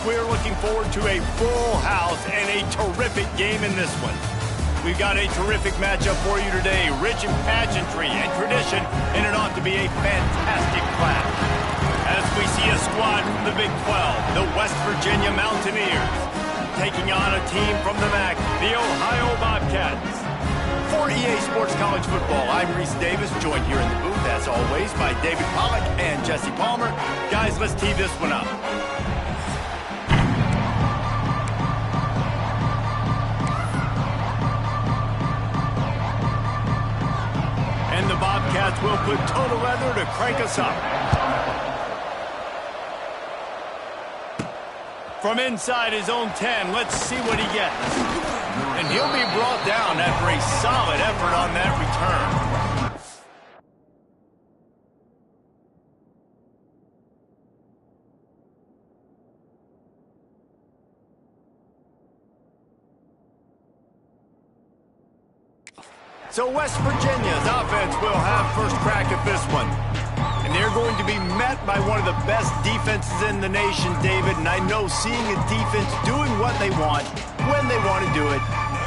we're looking forward to a full house and a terrific game in this one. We've got a terrific matchup for you today, rich in pageantry and tradition, and it ought to be a fantastic clash. As we see a squad from the Big 12, the West Virginia Mountaineers, taking on a team from the MAC, the Ohio Bobcats. For EA Sports College Football, I'm Reese Davis, joined here in the booth, as always, by David Pollack and Jesse Palmer. Guys, let's tee this one up. And the Bobcats will put total leather to crank us up. From inside his own 10, let's see what he gets. And he'll be brought down after a solid effort on that return. So West Virginia's offense will have first crack at this one. And they're going to be met by one of the best defenses in the nation, David. And I know seeing a defense doing what they want, when they want to do it,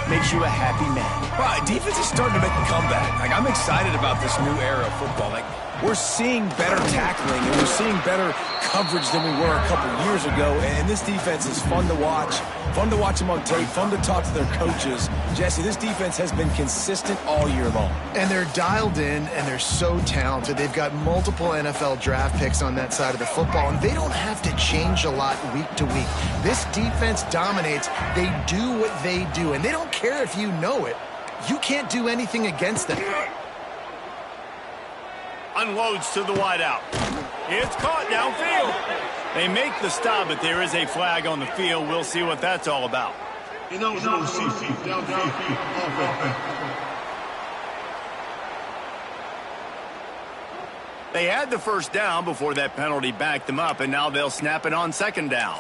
makes you a happy man. Right, defense is starting to make a comeback. Like, I'm excited about this new era of football. Like, we're seeing better tackling and we're seeing better coverage than we were a couple years ago. And this defense is fun to watch them on tape, fun to talk to their coaches. Jesse, this defense has been consistent all year long. And they're dialed in, and they're so talented. They've got multiple NFL draft picks on that side of the football, and they don't have to change a lot week to week. This defense dominates. They do what they do, and they don't care if you know it. You can't do anything against them. Unloads to the wideout. It's caught downfield. They make the stop, but there is a flag on the field. We'll see what that's all about. They had the first down before that penalty backed them up, and now they'll snap it on second down.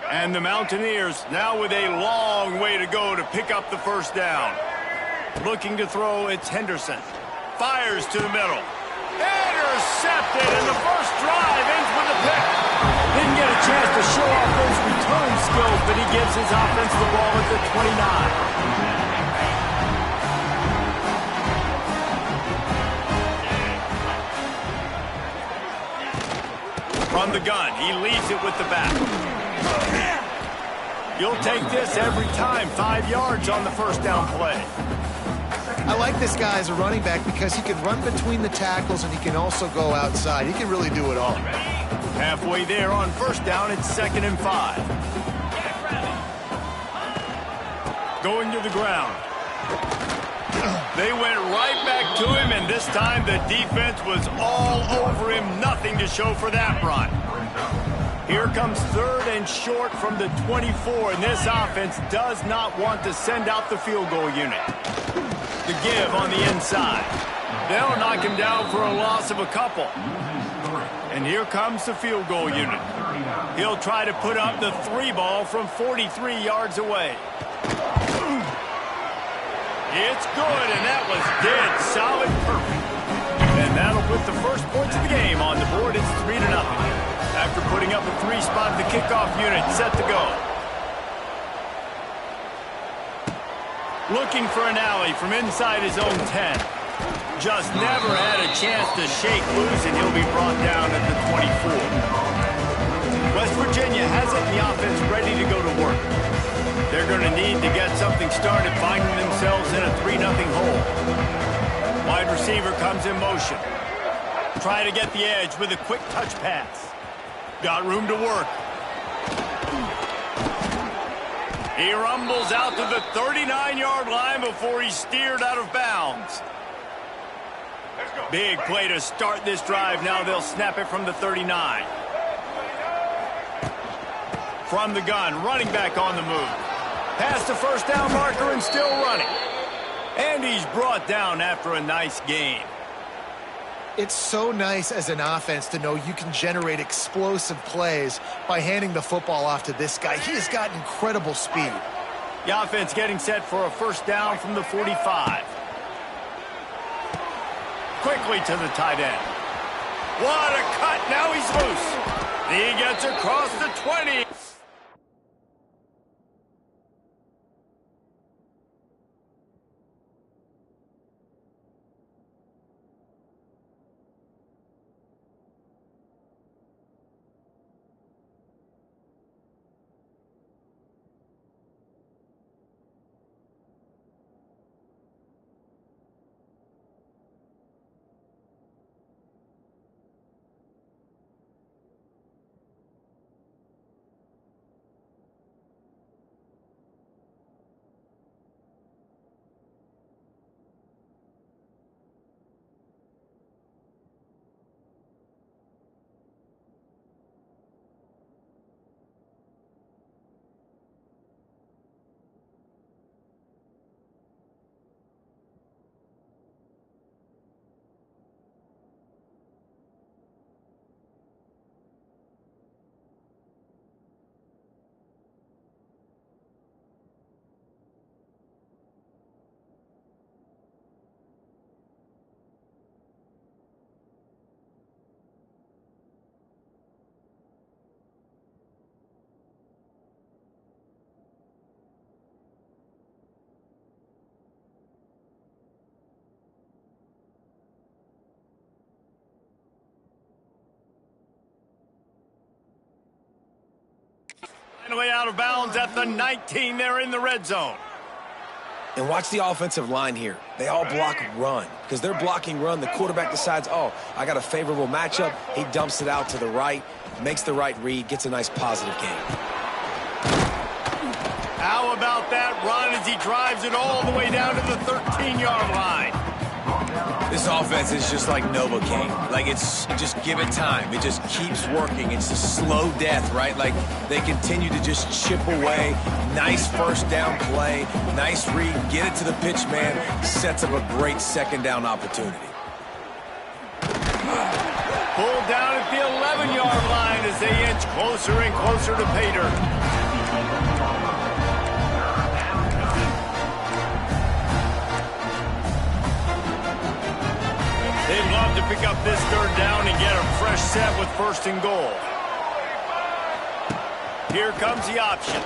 And the Mountaineers now with a long way to go to pick up the first down. Looking to throw, it's Henderson. Fires to the middle. Intercepted, and the first drive ends with a pick. Didn't get a chance to show off those return skills, but he gives his offense the ball at the 29. From the gun, he leaves it with the back. You'll take this every time. 5 yards on the first down play. I like this guy as a running back because he can run between the tackles and he can also go outside. He can really do it all. Halfway there on first down, it's 2nd and 5. Going to the ground. They went right back to him, and this time the defense was all over him. Nothing to show for that run. Here comes 3rd and short from the 24, and this offense does not want to send out the field goal unit. The give on the inside. They'll knock him down for a loss of a couple. And here comes the field goal unit. He'll try to put up the 3 ball from 43 yards away. It's good, and that was dead solid perfect. And that'll put the first points of the game on the board. It's 3-0. After putting up a 3-spot, the kickoff unit set to go. Looking for an alley from inside his own 10. Just never had a chance to shake loose, and he'll be brought down at the 24. West Virginia has it in the offense ready to go to work. They're going to need to get something started, finding themselves in a 3-0 hole. Wide receiver comes in motion. Try to get the edge with a quick touch pass. Got room to work. He rumbles out to the 39-yard line before he's steered out of bounds. Big play to start this drive. Now they'll snap it from the 39. From the gun, running back on the move. Past the first down marker and still running. And he's brought down after a nice gain. It's so nice as an offense to know you can generate explosive plays by handing the football off to this guy. He has got incredible speed. The offense getting set for a first down from the 45. Quickly to the tight end. What a cut. Now he's loose. He gets across the 20. Finally out of bounds at the 19. They're in the red zone. And watch the offensive line here. They all block run. Because they're blocking run, the quarterback decides, oh, I got a favorable matchup. He dumps it out to the right, makes the right read, gets a nice positive gain. How about that run as he drives it all the way down to the 13-yard line? This offense is just like Novocaine. Like, it's just give it time. It just keeps working. It's a slow death, right? Like, they continue to just chip away. Nice first down play. Nice read. Get it to the pitch man. Sets up a great second down opportunity. Pulled down at the 11-yard line as they inch closer and closer to pay dirt. They'd love to pick up this third down and get a fresh set with first and goal. Here comes the option.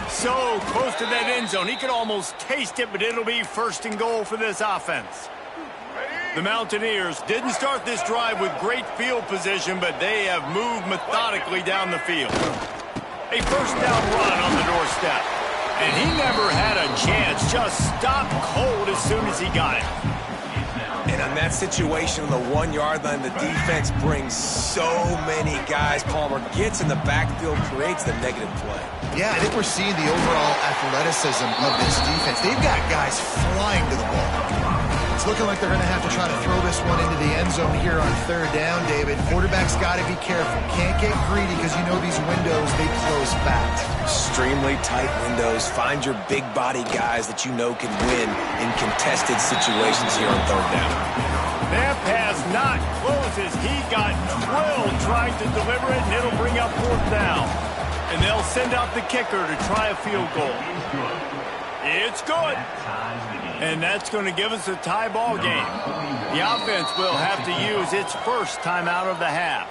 So close to that end zone. He could almost taste it, but it'll be first and goal for this offense. The Mountaineers didn't start this drive with great field position, but they have moved methodically down the field. A first down run on the doorstep. And he never had a chance. Just stopped cold as soon as he got it. And on that situation on the 1-yard line, the defense brings so many guys. Palmer gets in the backfield, creates the negative play. Yeah, I think we're seeing the overall athleticism of this defense. They've got guys flying to the ball. It's looking like they're going to have to try to throw this one into the end zone here on third down, David. Quarterback's got to be careful. Can't get greedy because you know these windows, they close fast. Extremely tight windows. Find your big body guys that you know can win in contested situations here on third down. That pass not close as he got drilled trying to deliver it, and it'll bring up fourth down. And they'll send out the kicker to try a field goal. It's good. And that's going to give us a tie ball game. The offense will have to use its first timeout of the half.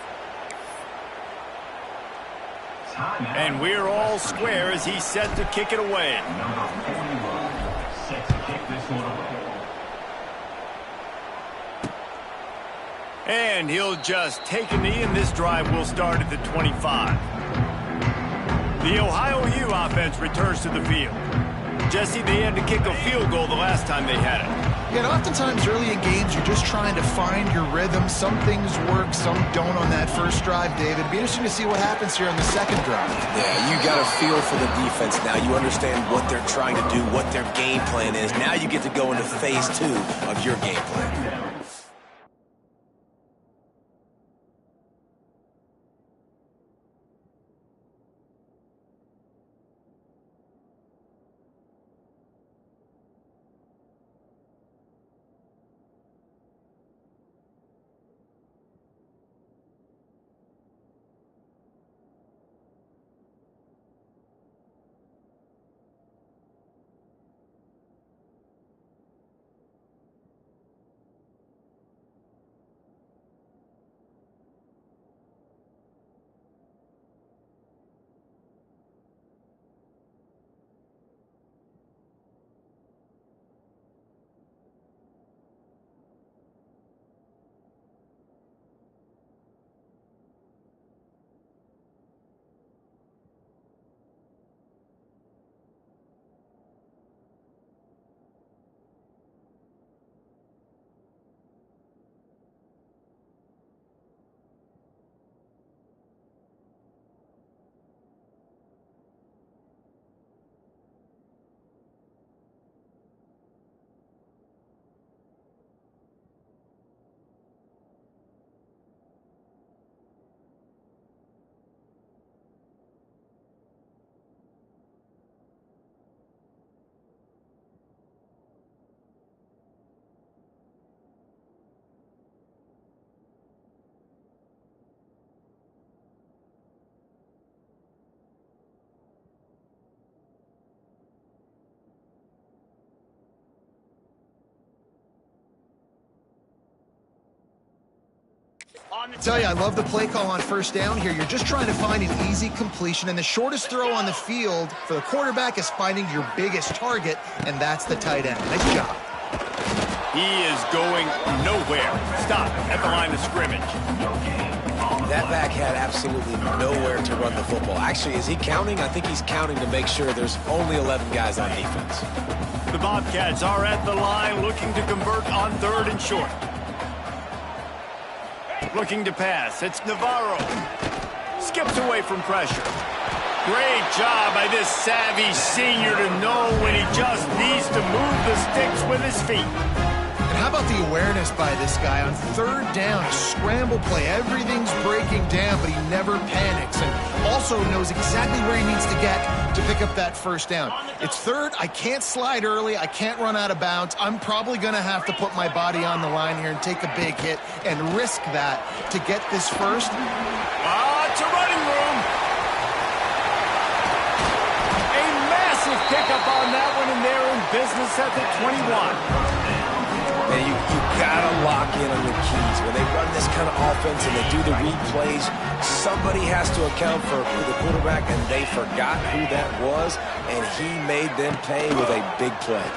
And we're all square as he's set to kick it away. And he'll just take a knee, and this drive will start at the 25. The Ohio U offense returns to the field. Jesse, they had to kick a field goal the last time they had it. Yeah, and oftentimes early in games, you're just trying to find your rhythm. Some things work, some don't on that first drive, David. It'd be interesting to see what happens here on the second drive. Yeah, you got a feel for the defense now. You understand what they're trying to do, what their game plan is. Now you get to go into phase 2 of your game plan. I tell you, I love the play call on first down here. You're just trying to find an easy completion, and the shortest throw on the field for the quarterback is finding your biggest target, and that's the tight end. Nice job. He is going nowhere. Stop at the line of scrimmage. That back had absolutely nowhere to run the football. Actually, is he counting? I think he's counting to make sure there's only 11 guys on defense. The Bobcats are at the line looking to convert on 3rd and short. Looking to pass. It's Navarro. Skips away from pressure. Great job by this savvy senior to know when he just needs to move the sticks with his feet. And how about the awareness by this guy on 3rd down? A scramble play. Everything's breaking down, but he never panics and also knows exactly where he needs to get to pick up that first down. It's 3rd. I can't slide early. I can't run out of bounds. I'm probably going to have to put my body on the line here and take a big hit and risk that to get this first. It's a running room. A massive pickup on that one, and they're in business at the 21. And you gotta lock in on your keys. When they run this kind of offense and they do the read plays, somebody has to account for the quarterback, and they forgot who that was, and he made them pay with a big play.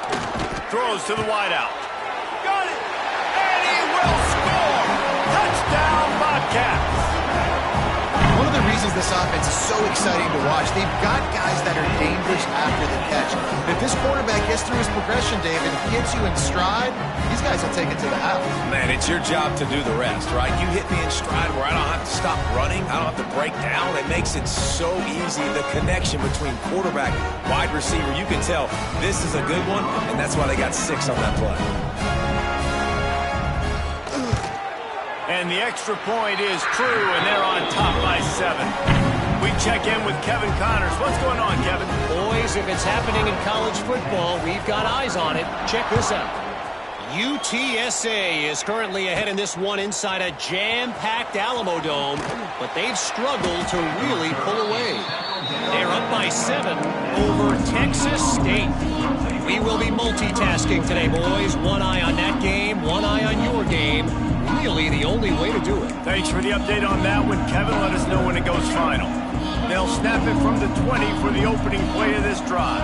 Throws to the wideout. Got it! And he will score! Touchdown, Bobcats! One of the reasons this offense is so exciting to watch, they've got guys that are dangerous after the catch. If this quarterback gets through his progression, David, and gets you in stride, these guys will take it to the house. Man, it's your job to do the rest, right? You hit me in stride where I don't have to stop running. I don't have to break down. It makes it so easy. The connection between quarterback, wide receiver, you can tell this is a good one, and that's why they got 6 on that play. And the extra point is true, and they're on top by 7. We check in with Kevin Connors. What's going on, Kevin? Boys, if it's happening in college football, we've got eyes on it. Check this out. UTSA is currently ahead in this one inside a jam-packed Alamo Dome, but they've struggled to really pull away. They're up by 7 over Texas State. We will be multitasking today, boys. One eye on that game, one eye on your game. Really the only way to do it. Thanks for the update on that one, Kevin. Let us know when it goes final. They'll snap it from the 20 for the opening play of this drive.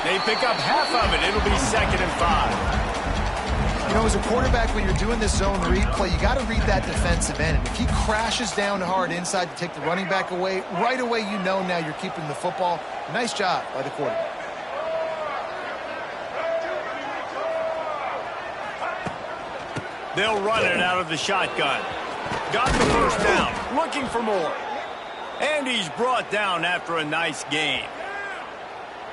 They pick up half of it. It'll be 2nd and 5. You know, as a quarterback, when you're doing this zone read play, you got to read that defensive end. And if he crashes down hard inside to take the running back away, right away you know now you're keeping the football. Nice job by the quarterback. They'll run it out of the shotgun. Got the first down. Looking for more. And he's brought down after a nice game.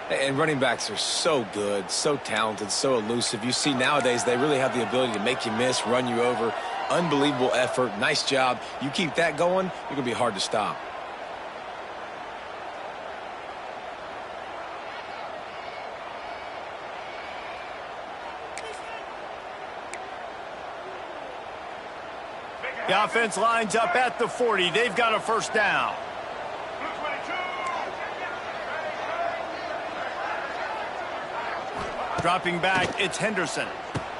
And running backs are so good, so talented, so elusive. You see nowadays they really have the ability to make you miss, run you over. Unbelievable effort. Nice job. You keep that going, you're going to be hard to stop. The offense lines up at the 40. They've got a first down. Dropping back, it's Henderson.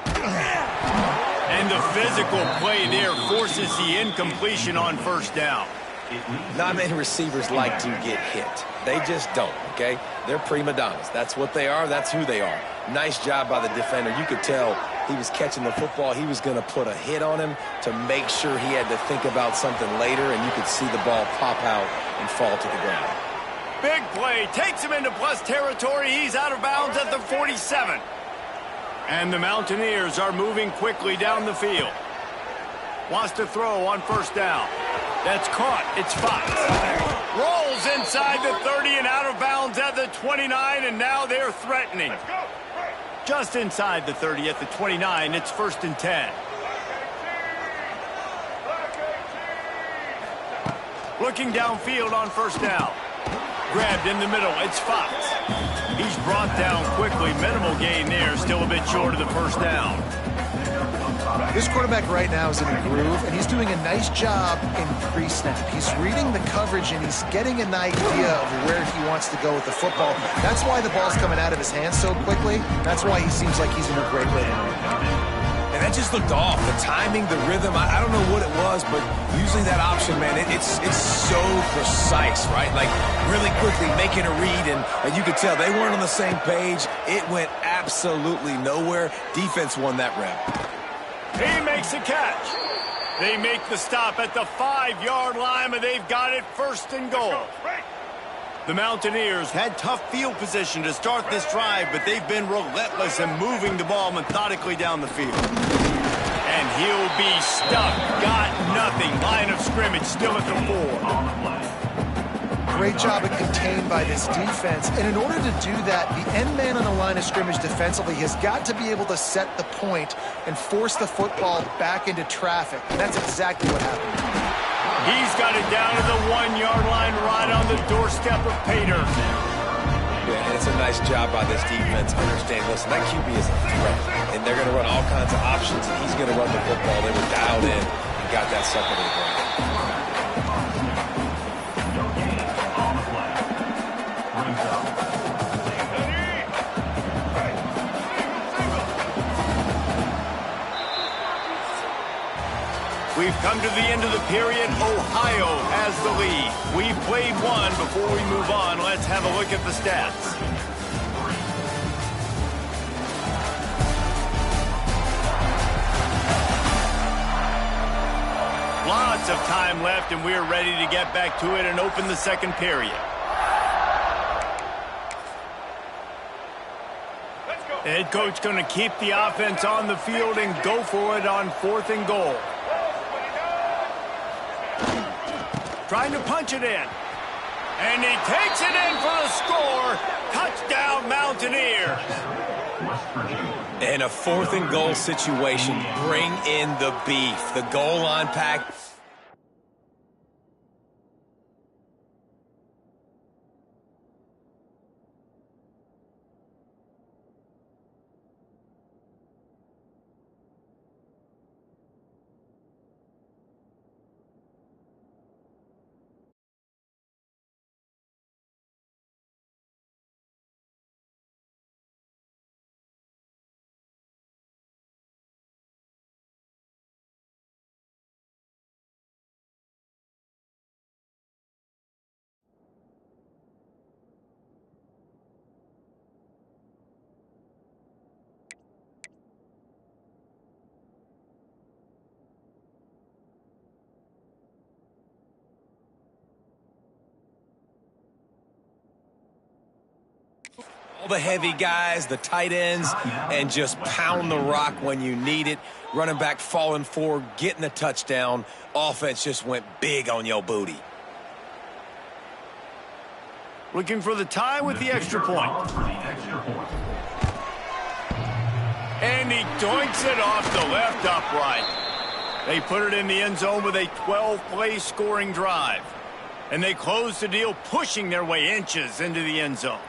And the physical play there forces the incompletion on first down. Not many receivers like to get hit. They just don't, okay? They're prima donnas. That's what they are. That's who they are. Nice job by the defender. You could tell he was catching the football. He was going to put a hit on him to make sure he had to think about something later, and you could see the ball pop out and fall to the ground. Big play. Takes him into plus territory. He's out of bounds at the 47. And the Mountaineers are moving quickly down the field. Wants to throw on first down. That's caught. It's Fox. Rolls inside the 30 and out of bounds at the 29, and now they're threatening. Just inside the 30 at the 29. It's 1st and 10. Looking downfield on first down. Grabbed in the middle. It's Fox. He's brought down quickly. Minimal gain there. Still a bit short of the first down. This quarterback right now is in a groove, and he's doing a nice job in pre-snap. He's reading the coverage, and he's getting an idea of where he wants to go with the football. That's why the ball's coming out of his hands so quickly. That's why he seems like he's in a great rhythm. And that just looked off. The timing, the rhythm, I don't know what it was, but usually that option, man, it's so precise, right? Like, really quickly making a read, and you could tell they weren't on the same page. It went absolutely nowhere. Defense won that rep. He makes a catch. They make the stop at the 5-yard line, but they've got it 1st and goal. The Mountaineers had tough field position to start this drive, but they've been relentless in moving the ball methodically down the field. And he'll be stuck. Got nothing. Line of scrimmage still at the 4. Great job at contained by this defense. And in order to do that, the end man on the line of scrimmage defensively has got to be able to set the point and force the football back into traffic. And that's exactly what happened. He's got it down to the 1-yard line right on the doorstep of Pater. Yeah, and it's a nice job by this defense. Understand, listen, that QB is a threat. And they're going to run all kinds of options, and he's going to run the football. They were dialed in and got that sucker to the ground. We've come to the end of the period. Ohio has the lead. We've played one. Before we move on, let's have a look at the stats. Lots of time left, and we're ready to get back to it and open the second period. The head coach going to keep the offense on the field and go for it on 4th and goal. Trying to punch it in. And he takes it in for the score. Touchdown, Mountaineers. In a 4th and goal situation, bring in the beef. The goal line pack. All the heavy guys, the tight ends, and just pound the rock when you need it. Running back falling forward, getting the touchdown. Offense just went big on your booty. Looking for the tie with the extra point. And he doinks it off the left upright. They put it in the end zone with a 12-play scoring drive. And they close the deal, pushing their way inches into the end zone.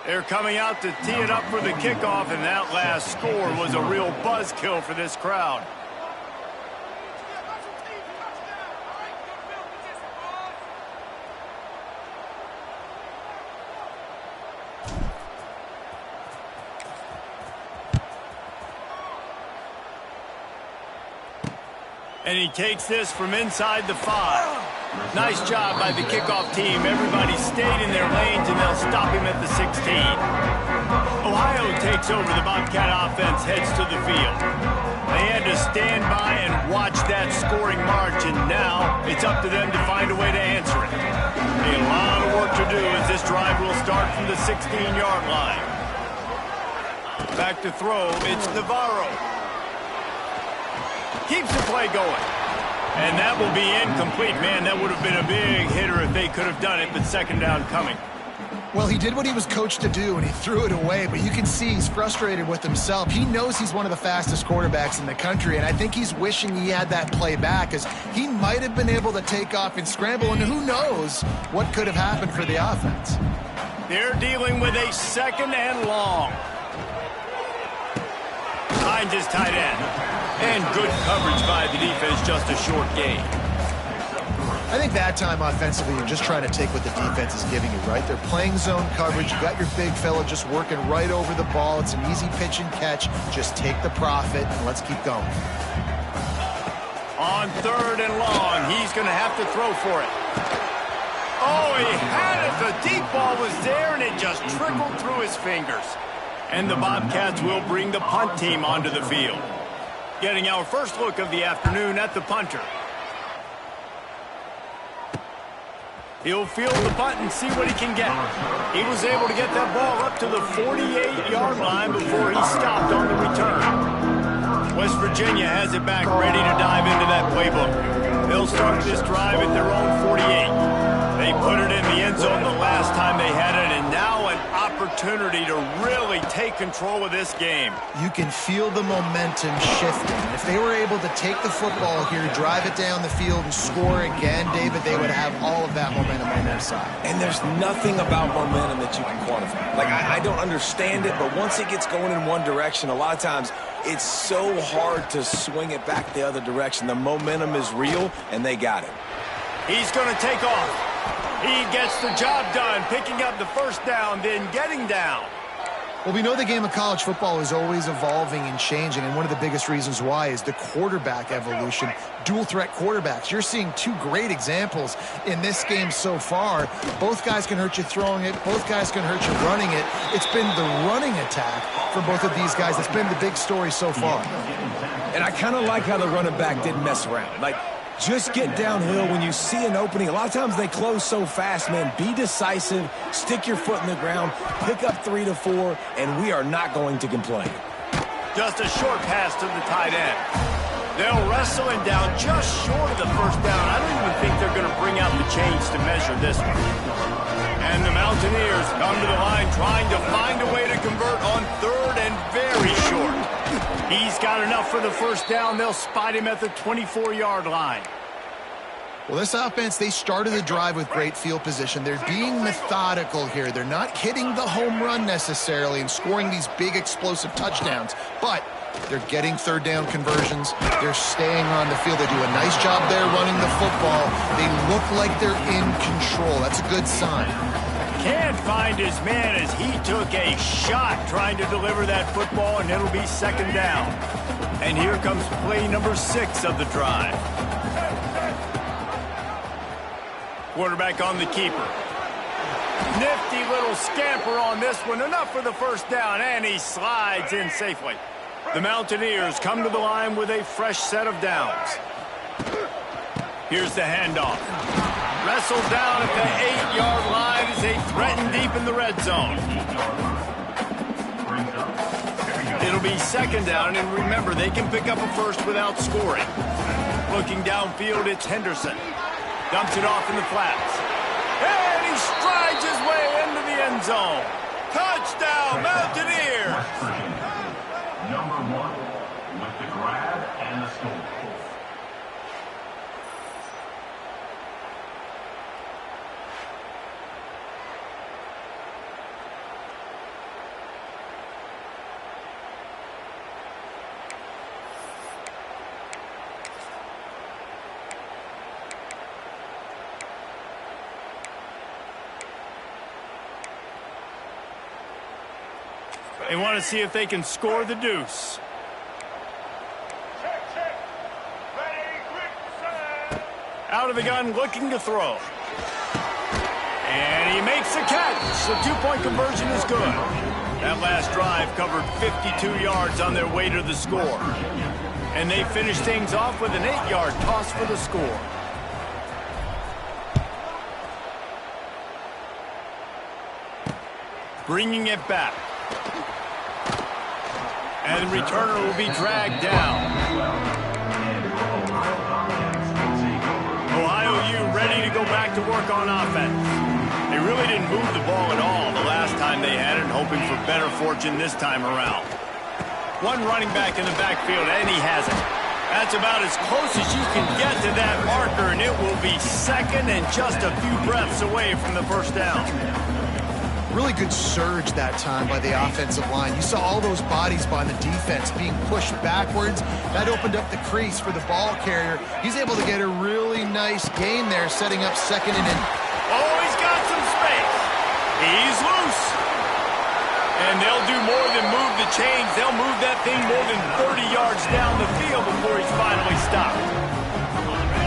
They're coming out to tee it up for the kickoff, and that last score was a real buzzkill for this crowd. And he takes this from inside the 5. Nice job by the kickoff team. Everybody stayed in their lanes, and they'll stop him at the 16. Ohio takes over. The Bobcat offense heads to the field. They had to stand by and watch that scoring march, and now it's up to them to find a way to answer it. A lot of work to do as this drive will start from the 16-yard line. Back to throw. It's Navarro. Keeps the play going. And that will be incomplete. Man, that would have been a big hitter if they could have done it, but 2nd down coming. Well, he did what he was coached to do, and he threw it away, but you can see he's frustrated with himself. He knows he's one of the fastest quarterbacks in the country, and I think he's wishing he had that play back, as he might have been able to take off and scramble, and who knows what could have happened for the offense. They're dealing with a second and long. Finds his tight end. And good coverage by the defense, just a short gain. I think that time offensively, you're just trying to take what the defense is giving you, right? They're playing zone coverage. You got your big fella just working right over the ball. It's an easy pitch and catch. Just take the profit and let's keep going. On third and long, he's going to have to throw for it. Oh, he had it. The deep ball was there, and it just trickled through his fingers. And the Bobcats will bring the punt team onto the field. Getting our first look of the afternoon at the punter. He'll field the punt and see what he can get. He was able to get that ball up to the 48-yard line before he stopped on the return. West Virginia has it back, ready to dive into that playbook. They'll start this drive at their own 48. They put it in the end zone the last time they had it, and now an opportunity to really take control of this game. You can feel the momentum shifting. If they were able to take the football here, drive it down the field, and score again, David, they would have all of that momentum on their side. And there's nothing about momentum that you can quantify. Like, I don't understand it, but once it gets going in one direction, a lot of times it's so hard to swing it back the other direction. The momentum is real, and they got it. He's going to take off. He gets the job done, picking up the first down, then getting down. Well, we know the game of college football is always evolving and changing, and one of the biggest reasons why is the quarterback evolution. Dual threat quarterbacks. You're seeing two great examples in this game so far. Both guys can hurt you throwing it. Both guys can hurt you running it. It's been the running attack for both of these guys. It's been the big story so far. And I kind of like how the running back didn't mess around. Like, just get downhill when you see an opening. A lot of times they close so fast, man. Be decisive, stick your foot in the ground, pick up 3 to 4, and we are not going to complain. Just a short pass to the tight end. They'll wrestle him down just short of the first down. I don't even think they're going to bring out the chains to measure this one. And the Mountaineers come to the line trying to find a way to convert on third and very short. He's got enough for the first down. They'll spot him at the 24-yard line. Well, this offense, they started the drive with great field position. They're being methodical here. They're not hitting the home run necessarily and scoring these big explosive touchdowns, but they're getting third down conversions. They're staying on the field. They do a nice job there running the football. They look like they're in control. That's a good sign. Can't find his man as he took a shot trying to deliver that football, and it'll be second down. And here comes play number 6 of the drive. Quarterback on the keeper. Nifty little scamper on this one. Enough for the first down, and he slides in safely. The Mountaineers come to the line with a fresh set of downs. Here's the handoff. Wrestled down at the 8-yard line as they threaten deep in the red zone. It'll be second down, and remember, they can pick up a first without scoring. Looking downfield, it's Henderson. Dumps it off in the flats. And he strides his way into the end zone. Touchdown, Mountaineers! Number 1 with the grab and the score. They want to see if they can score the deuce. Out of the gun, looking to throw. And he makes a catch. The two-point conversion is good. That last drive covered 52 yards on their way to the score. And they finish things off with an 8-yard toss for the score. Bringing it back. And the returner will be dragged down. Ohio U ready to go back to work on offense. They Really didn't move the ball at all the last time they had it, hoping for better fortune this time around. One running back in the backfield, and he has it. That's about as close as you can get to that marker, and it will be second and just a few breaths away from the first down. Really good surge that time by the offensive line. You saw all those bodies by the defense being pushed backwards. That opened up the crease for the ball carrier. He's able to get a really nice gain there, setting up second and in. Oh, he's got some space. He's loose. And they'll do more than move the chains. They'll move that thing more than 30 yards down the field before he's finally stopped.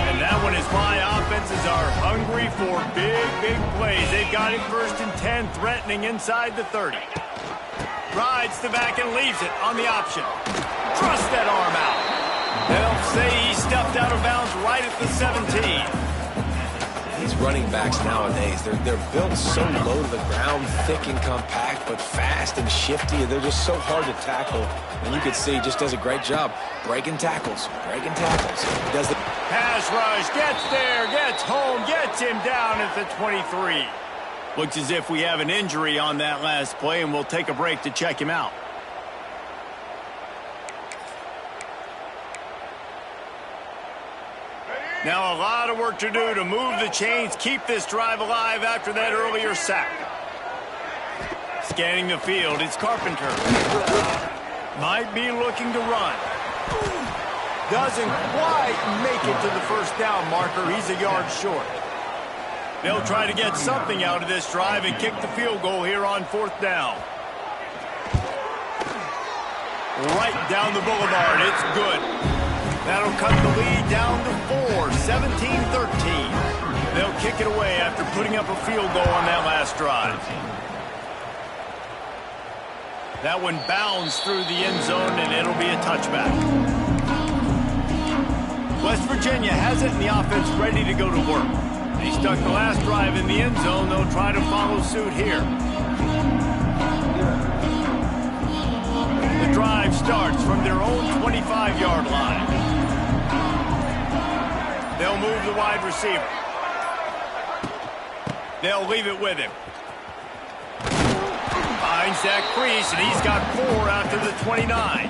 And that one is why offenses are hungry for big, big plays. They've got it 1st and 10, threatening inside the 30. Rides the back and leaves it on the option. Thrust that arm out. They'll say he stepped out of bounds right at the 17. These running backs nowadays, they're built so low to the ground, thick and compact, but fast and shifty. They're just so hard to tackle. And you can see, just does a great job breaking tackles. Does the pass rush, gets there, gets home, gets him down at the 23. Looks as if we have an injury on that last play, and we'll take a break to check him out. Now a lot of work to do to move the chains, keep this drive alive after that earlier sack. Scanning the field, it's Carpenter. Might be looking to run. Doesn't quite make it to the first down marker. He's a yard short. They'll try to get something out of this drive and kick the field goal here on 4th down. Right down the boulevard. It's good. That'll cut the lead down to 4, 17-13. They'll kick it away after putting up a field goal on that last drive. That one bounds through the end zone, and it'll be a touchback. West Virginia has it, and the offense ready to go to work. They stuck the last drive in the end zone. They'll try to follow suit here. The drive starts from their own 25-yard line. They'll move the wide receiver. They'll leave it with him. Finds that crease, and he's got 4 out to the 29.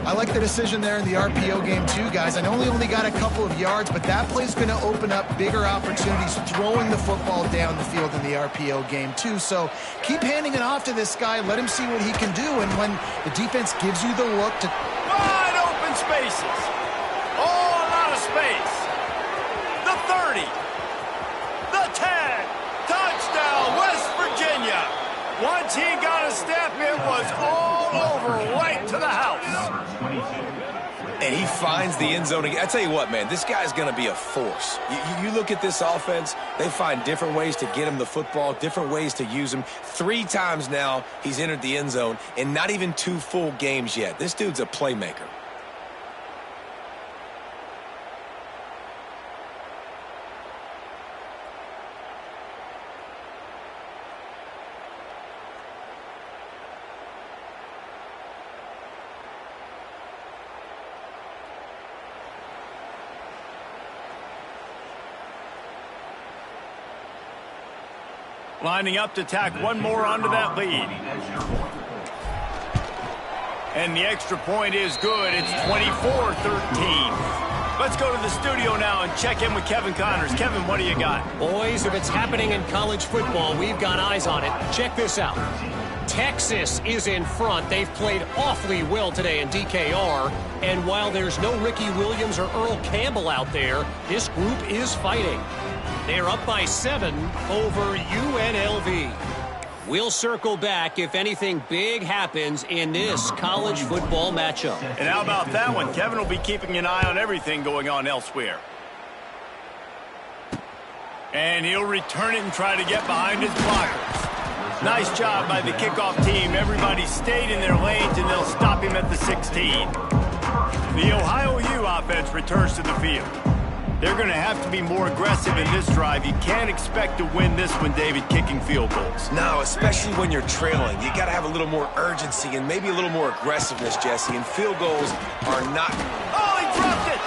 I like the decision there in the RPO game too, guys. I know he only got a couple of yards, but that play's going to open up bigger opportunities throwing the football down the field in the RPO game too. So keep handing it off to this guy. Let him see what he can do. And when the defense gives you the look to... Wide open spaces. Oh, a lot of space. The 30. The 10. Touchdown, West Virginia. Once he got a step, it was all over, right to the house. And he finds the end zone again. I tell you what, man, this guy's going to be a force. You look at this offense, they find different ways to get him the football, different ways to use him. 3 times now he's entered the end zone, and not even 2 full games yet. This dude's a playmaker. Lining up to tack one more onto that lead. And the extra point is good. It's 24-13. Let's go to the studio now and check in with Kevin Connors. Kevin, what do you got? Boys, if it's happening in college football, we've got eyes on it. Check this out. Texas is in front. They've played awfully well today in DKR. And while there's no Ricky Williams or Earl Campbell out there, this group is fighting. They're up by 7 over UNLV. We'll circle back if anything big happens in this college football matchup. And how about that one? Kevin will be keeping an eye on everything going on elsewhere. And he'll return it and try to get behind his blockers. Nice job by the kickoff team. Everybody stayed in their lanes, and they'll stop him at the 16. The Ohio U offense returns to the field. They're going to have to be more aggressive in this drive. You can't expect to win this one, David, kicking field goals. No, especially when you're trailing. You got to have a little more urgency and maybe a little more aggressiveness, Jesse. And field goals are not... Oh, he dropped it!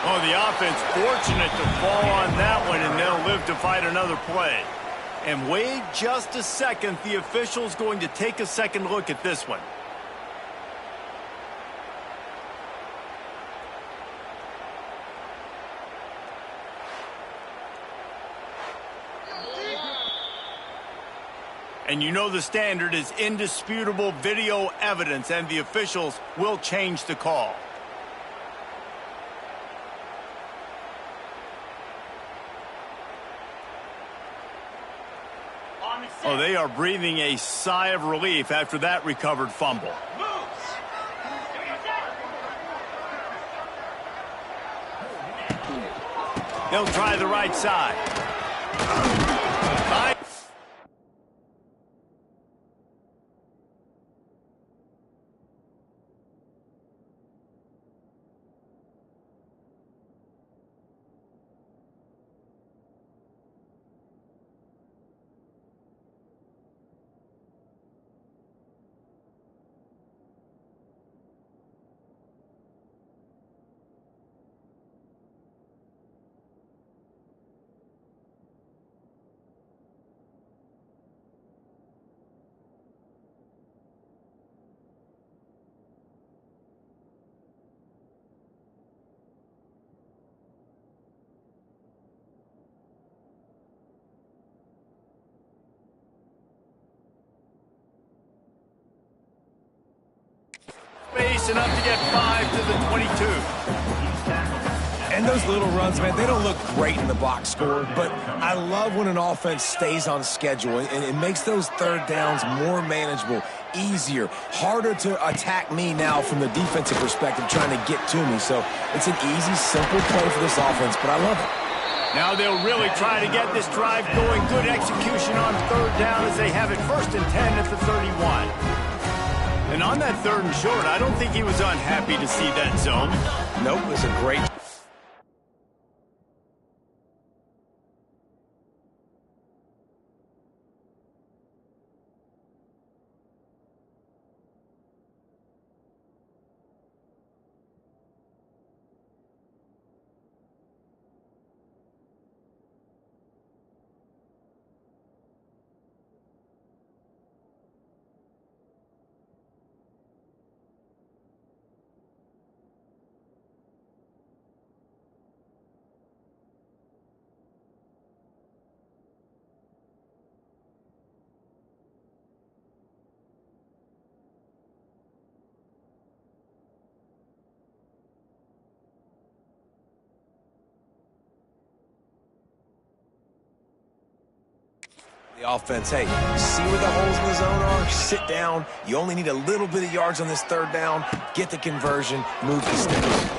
Oh, the offense fortunate to fall on that one, and they'll live to fight another play. And wait just a second. The official's going to take a second look at this one. And you know the standard is indisputable video evidence, and the officials will change the call. Oh, they are breathing a sigh of relief after that recovered fumble. They'll try the right side. Space enough to get 5 to the 22. And those little runs, man, they don't look great in the box score, but I love when an offense stays on schedule, and it makes those third downs more manageable, easier, harder to attack me now from the defensive perspective trying to get to me. So it's an easy, simple play for this offense, but I love it. Now they'll really try to get this drive going. Good execution on third down as they have it 1st and 10 at the 31. And on that 3rd and short, I don't think he was unhappy to see that zone. Nope, it was a great... The offense, hey, see where the holes in the zone are, sit down. You only need a little bit of yards on this 3rd down, get the conversion, move the sticks.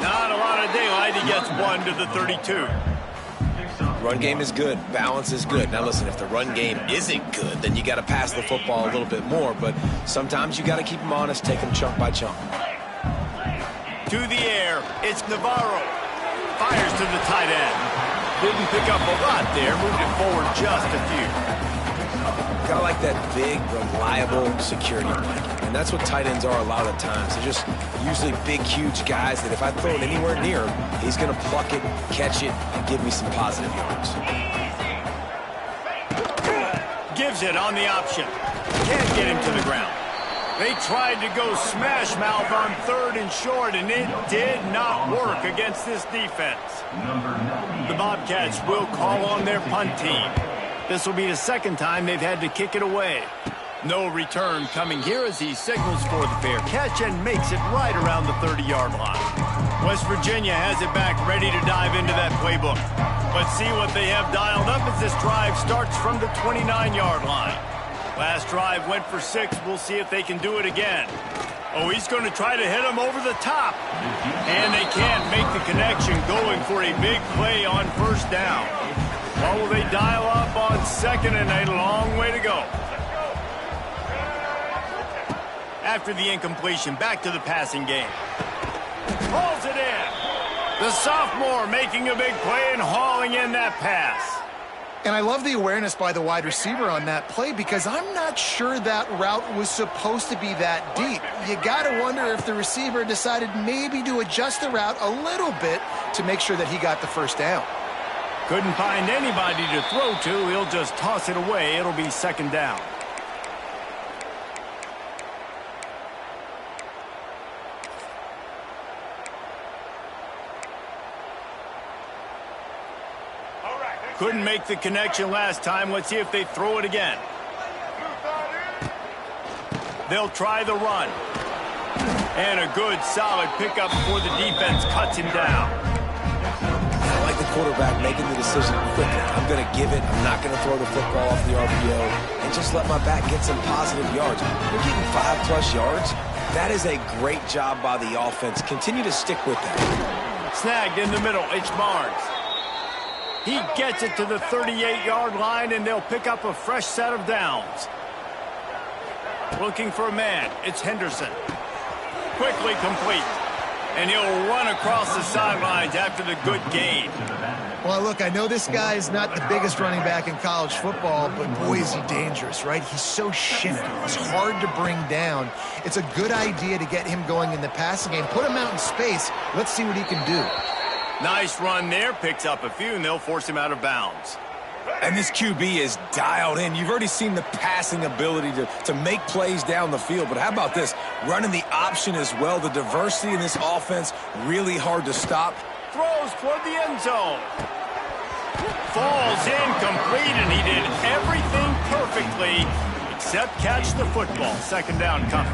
Not a lot of daylight. He gets 1 to the 32. Run game is good, balance is good. Now listen, if the run game isn't good, then you got to pass the football a little bit more, but sometimes you got to keep them honest, take them chunk by chunk. To the air, it's Navarro. Fires to the tight end. Didn't pick up a lot there, moved it forward just a few. Got like that big, reliable security blanket. And that's what tight ends are a lot of times. They're just usually big, huge guys that if I throw it anywhere near him, he's going to pluck it, catch it, and give me some positive yards. Gives it on the option. Can't get him to the ground. They tried to go smash mouth on 3rd and short, and it did not work against this defense. The Bobcats will call on their punt team. This will be the 2nd time they've had to kick it away. No return coming here as he signals for the fair catch and makes it right around the 30-yard line. West Virginia has it back ready to dive into that playbook. But see what they have dialed up as this drive starts from the 29-yard line. Last drive went for 6. We'll see if they can do it again. Oh, he's going to try to hit him over the top. And they can't make the connection, going for a big play on 1st down. Or will they dial up on 2nd and a long way to go? After the incompletion, back to the passing game. Hauls it in. The sophomore making a big play and hauling in that pass. And I love the awareness by the wide receiver on that play, because I'm not sure that route was supposed to be that deep. You got to wonder if the receiver decided maybe to adjust the route a little bit to make sure that he got the 1st down. Couldn't find anybody to throw to. He'll just toss it away. It'll be second down. Couldn't make the connection last time. Let's see if they throw it again. They'll try the run. And a good, solid pickup before the defense cuts him down. I like the quarterback making the decision quickly. I'm going to give it. I'm not going to throw the football off the RPO and just let my back get some positive yards. We're getting 5+ yards. That is a great job by the offense. Continue to stick with that. Snagged in the middle. It's Barnes. He gets it to the 38-yard line, and they'll pick up a fresh set of downs. Looking for a man. It's Henderson. Quickly complete. And he'll run across the sidelines after the good gain. Well, look, I know this guy is not the biggest running back in college football, but boy, is he dangerous, right? He's so shifty. He's hard to bring down. It's a good idea to get him going in the passing game. Put him out in space. Let's see what he can do. Nice run there. Picks up a few, and they'll force him out of bounds. And this QB is dialed in. You've already seen the passing ability to make plays down the field. But how about this? Running the option as well. The diversity in this offense, really hard to stop. Throws toward the end zone. Falls incomplete, and he did everything perfectly except catch the football. Second down coming.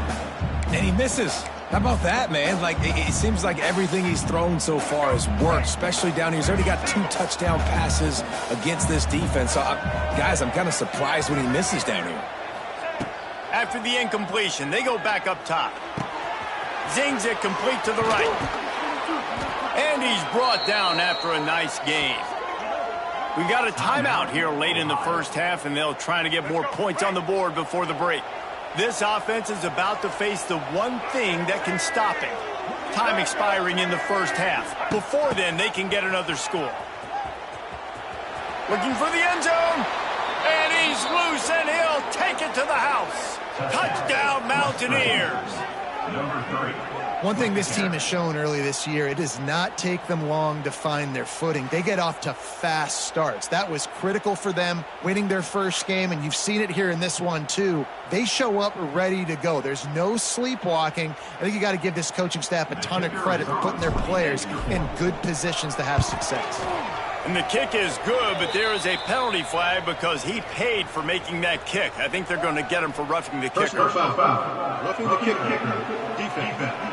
And he misses. How about that, man? Like, it seems like everything he's thrown so far has worked, especially down here. He's already got 2 touchdown passes against this defense. So, guys, I'm kind of surprised when he misses down here. After the incompletion, they go back up top. Zings it complete to the right. And he's brought down after a nice gain. We've got a timeout here late in the first half, and they'll try to get more points on the board before the break. This offense is about to face the one thing that can stop it. Time expiring in the first half. Before then, they can get another score. Looking for the end zone. And he's loose, and he'll take it to the house. Touchdown, Mountaineers. Number 3. One thing this team has shown early this year, it does not take them long to find their footing. They get off to fast starts. That was critical for them winning their first game, and you've seen it here in this one too. They show up ready to go. There's no sleepwalking. I think you got to give this coaching staff a ton of credit for putting their players in good positions to have success. And the kick is good, but there is a penalty flag because he paid for making that kick. I think they're going to get him for roughing the kicker. First foul. Roughing the kicker. Defense.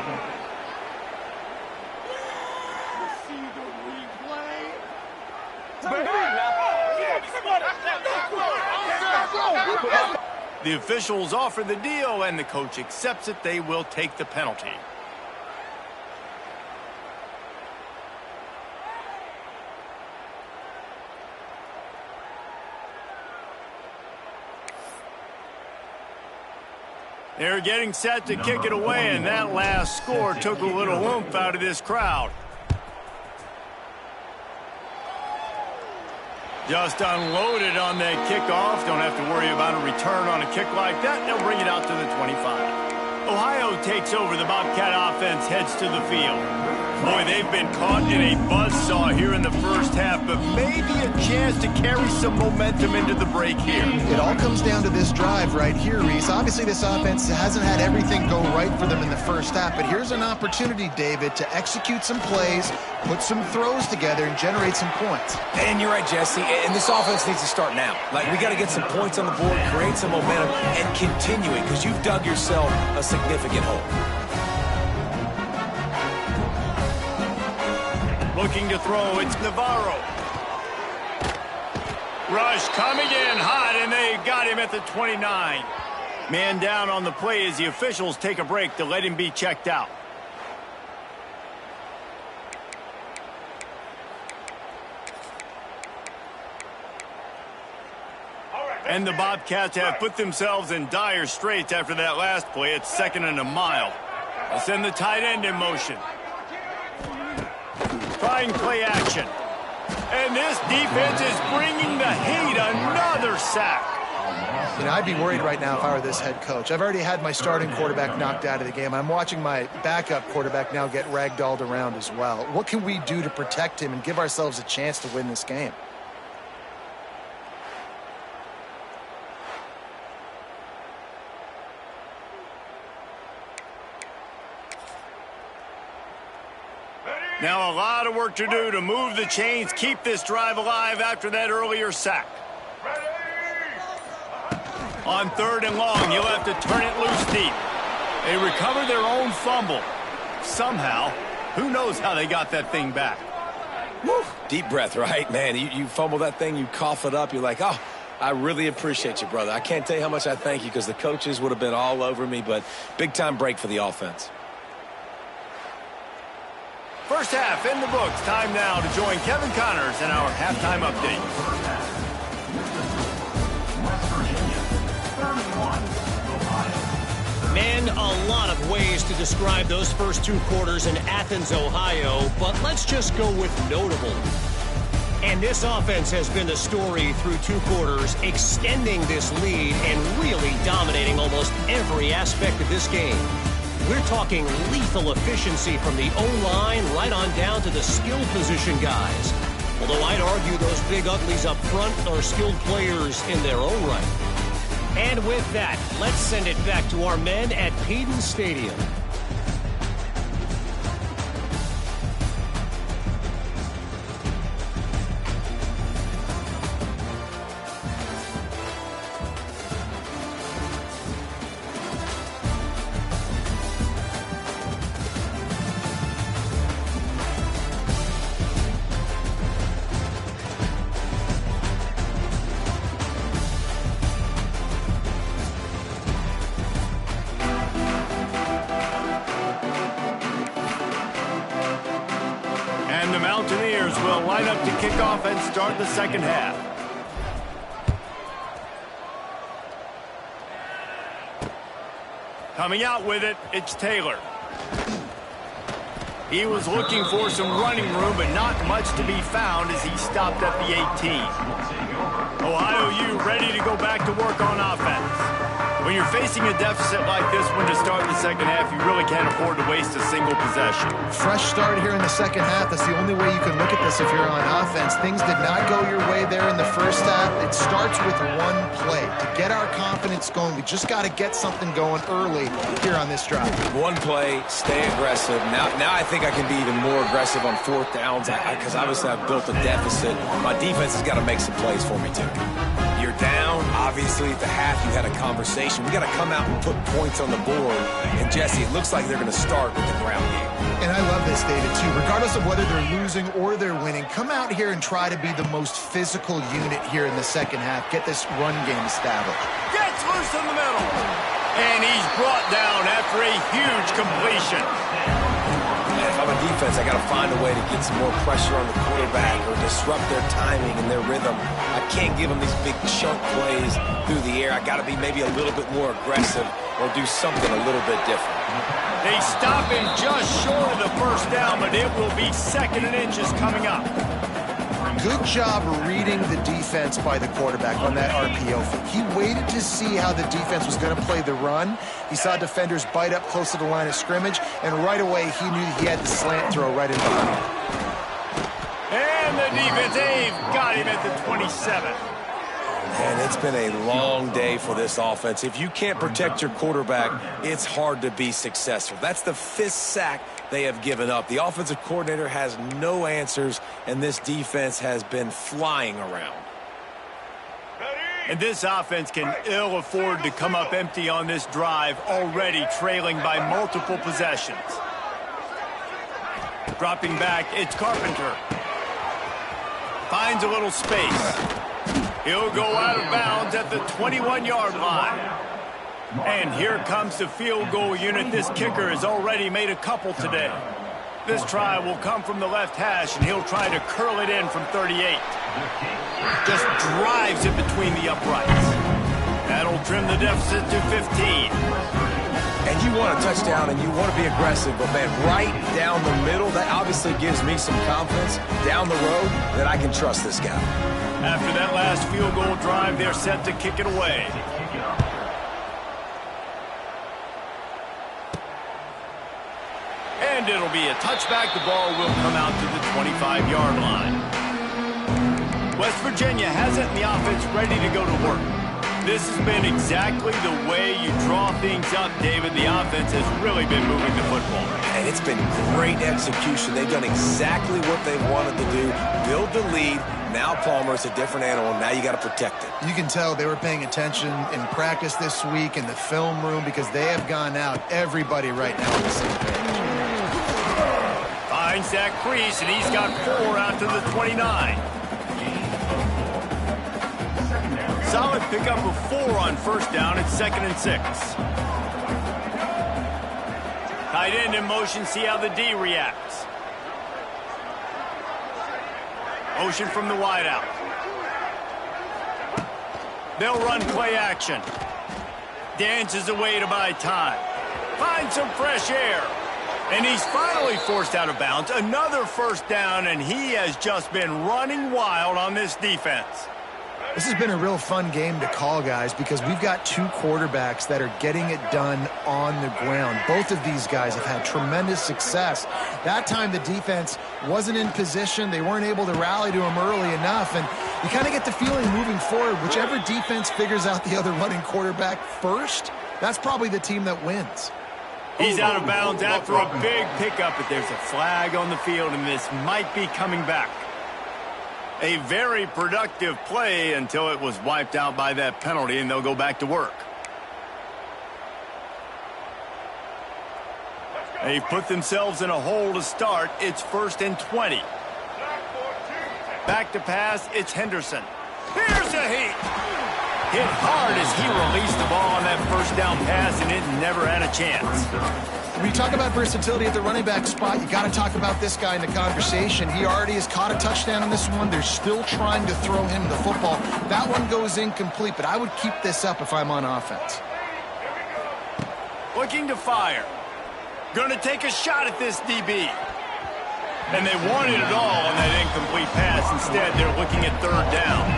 The officials offer the deal, and the coach accepts it. They will take the penalty. They're getting set to kick it away, and that last score took a little oomph out of this crowd. Just unloaded on that kickoff. Don't have to worry about a return on a kick like that. They'll bring it out to the 25. Ohio takes over. The Bobcat offense heads to the field. Boy, they've been caught in a buzzsaw here in the first half, but maybe a chance to carry some momentum into the break here. It all comes down to this drive right here, Reese. Obviously, this offense hasn't had everything go right for them in the first half, but here's an opportunity, David, to execute some plays, put some throws together, and generate some points. And you're right, Jesse, and this offense needs to start now. Like, we got to get some points on the board, create some momentum, and continue it, because you've dug yourself a significant hole. Looking to throw, it's Navarro. Rush coming in hot, and they got him at the 29. Man down on the play as the officials take a break to let him be checked out. And the Bobcats have put themselves in dire straits after that last play. It's 2nd and a mile. They'll send the tight end in motion. Trying play action. And this defense is bringing the heat. Another sack. You know, I'd be worried right now if I were this head coach. I've already had my starting quarterback knocked out of the game. I'm watching my backup quarterback now get ragdolled around as well. What can we do to protect him and give ourselves a chance to win this game? Now a lot of work to do to move the chains, keep this drive alive after that earlier sack. On 3rd and long, he'll have to turn it loose deep. They recover their own fumble. Somehow, who knows how they got that thing back. Woo. Deep breath, right? Man, you fumble that thing, you cough it up, you're like, oh, I really appreciate you, brother. I can't tell you how much I thank you because the coaches would have been all over me, but big-time break for the offense. First half in the books. Time now to join Kevin Connors in our halftime update. Man, a lot of ways to describe those first 2 quarters in Athens, Ohio, but let's just go with notable. And this offense has been the story through 2 quarters, extending this lead and really dominating almost every aspect of this game. We're talking lethal efficiency from the O-line right on down to the skilled position guys. Although I'd argue those big uglies up front are skilled players in their own right. And with that, let's send it back to our men at Payton Stadium. And the Mountaineers will line up to kick off and start the second half. Coming out with it, it's Taylor. He was looking for some running room, but not much to be found as he stopped at the 18. Ohio U ready to go back to work on offense. When you're facing a deficit like this one to start the second half, you really can't afford to waste a single possession. Fresh start here in the second half. That's the only way you can look at this if you're on offense. Things did not go your way there in the first half. It starts with one play. To get our confidence going, we just got to get something going early here on this drive. One play, stay aggressive. Now I think I can be even more aggressive on 4th downs because obviously I've built a deficit. My defense has got to make some plays for me too. You're down. Obviously, at the half, you had a conversation. We got to come out and put points on the board. And, Jesse, it looks like they're going to start with the ground game. And I love this, David, too. Regardless of whether they're losing or they're winning, come out here and try to be the most physical unit here in the second half. Get this run game established. Gets loose in the middle. And he's brought down after a huge completion. If I'm a defense, I got to find a way to get some more pressure on the quarterback or disrupt their timing and their rhythm. I can't give them these big chunk plays through the air. I got to be maybe a little bit more aggressive or do something a little bit different. They stop him just short of the first down, but it will be 2nd and inches coming up. Good job reading the defense by the quarterback on that RPO. He waited to see how the defense was going to play the run. He saw defenders bite up close to the line of scrimmage, and right away he knew he had the slant throw right in behind him. And the defense, they've got him at the 27. And it's been a long day for this offense. If you can't protect your quarterback, it's hard to be successful. That's the 5th sack they have given up. The offensive coordinator has no answers, and this defense has been flying around. And this offense can ill afford to come up empty on this drive, already trailing by multiple possessions. Dropping back, it's Carpenter. Finds a little space. He'll go out of bounds at the 21-yard line. And here comes the field goal unit. This kicker has already made a couple today. This try will come from the left hash, and he'll try to curl it in from 38. Just drives it between the uprights. That'll trim the deficit to 15. And you want a touchdown and you want to be aggressive, but, man, right down the middle, that obviously gives me some confidence down the road that I can trust this guy. After that last field goal drive, they're set to kick it away. And it'll be a touchback. The ball will come out to the 25-yard line. West Virginia has it in the offense ready to go to work. This has been exactly the way you draw things up, David. The offense has really been moving the football. And it's been great execution. They've done exactly what they wanted to do, build the lead. Now Palmer's a different animal. Now you got to protect it. You can tell they were paying attention in practice this week in the film room because they have gone out, everybody right now on the same page. Finds that crease, and he's got 4 out to the 29. Solid pickup of 4 on first down. It's 2nd and 6. Tight end in motion. See how the D reacts. Motion from the wideout. They'll run play action. Dances away to buy time. Finds some fresh air. And he's finally forced out of bounds. Another first down, and he has just been running wild on this defense. This has been a real fun game to call, guys, because we've got 2 quarterbacks that are getting it done on the ground. Both of these guys have had tremendous success. That time the defense wasn't in position. They weren't able to rally to him early enough, and you kind of get the feeling moving forward, whichever defense figures out the other running quarterback first, that's probably the team that wins. He's out of bounds after a big pickup, but there's a flag on the field, and this might be coming back. A very productive play until it was wiped out by that penalty, and they'll go back to work. They've put themselves in a hole to start. It's 1st and 20. Back to pass, it's Henderson. Here's a heat. Hit hard as he released the ball on that first down pass, and it never had a chance. When you talk about versatility at the running back spot, you got to talk about this guy in the conversation. He already has caught a touchdown on this one. They're still trying to throw him the football. That one goes incomplete, but I would keep this up if I'm on offense. Looking to fire. Going to take a shot at this DB. And they wanted it all on that incomplete pass. Instead, they're looking at 3rd down.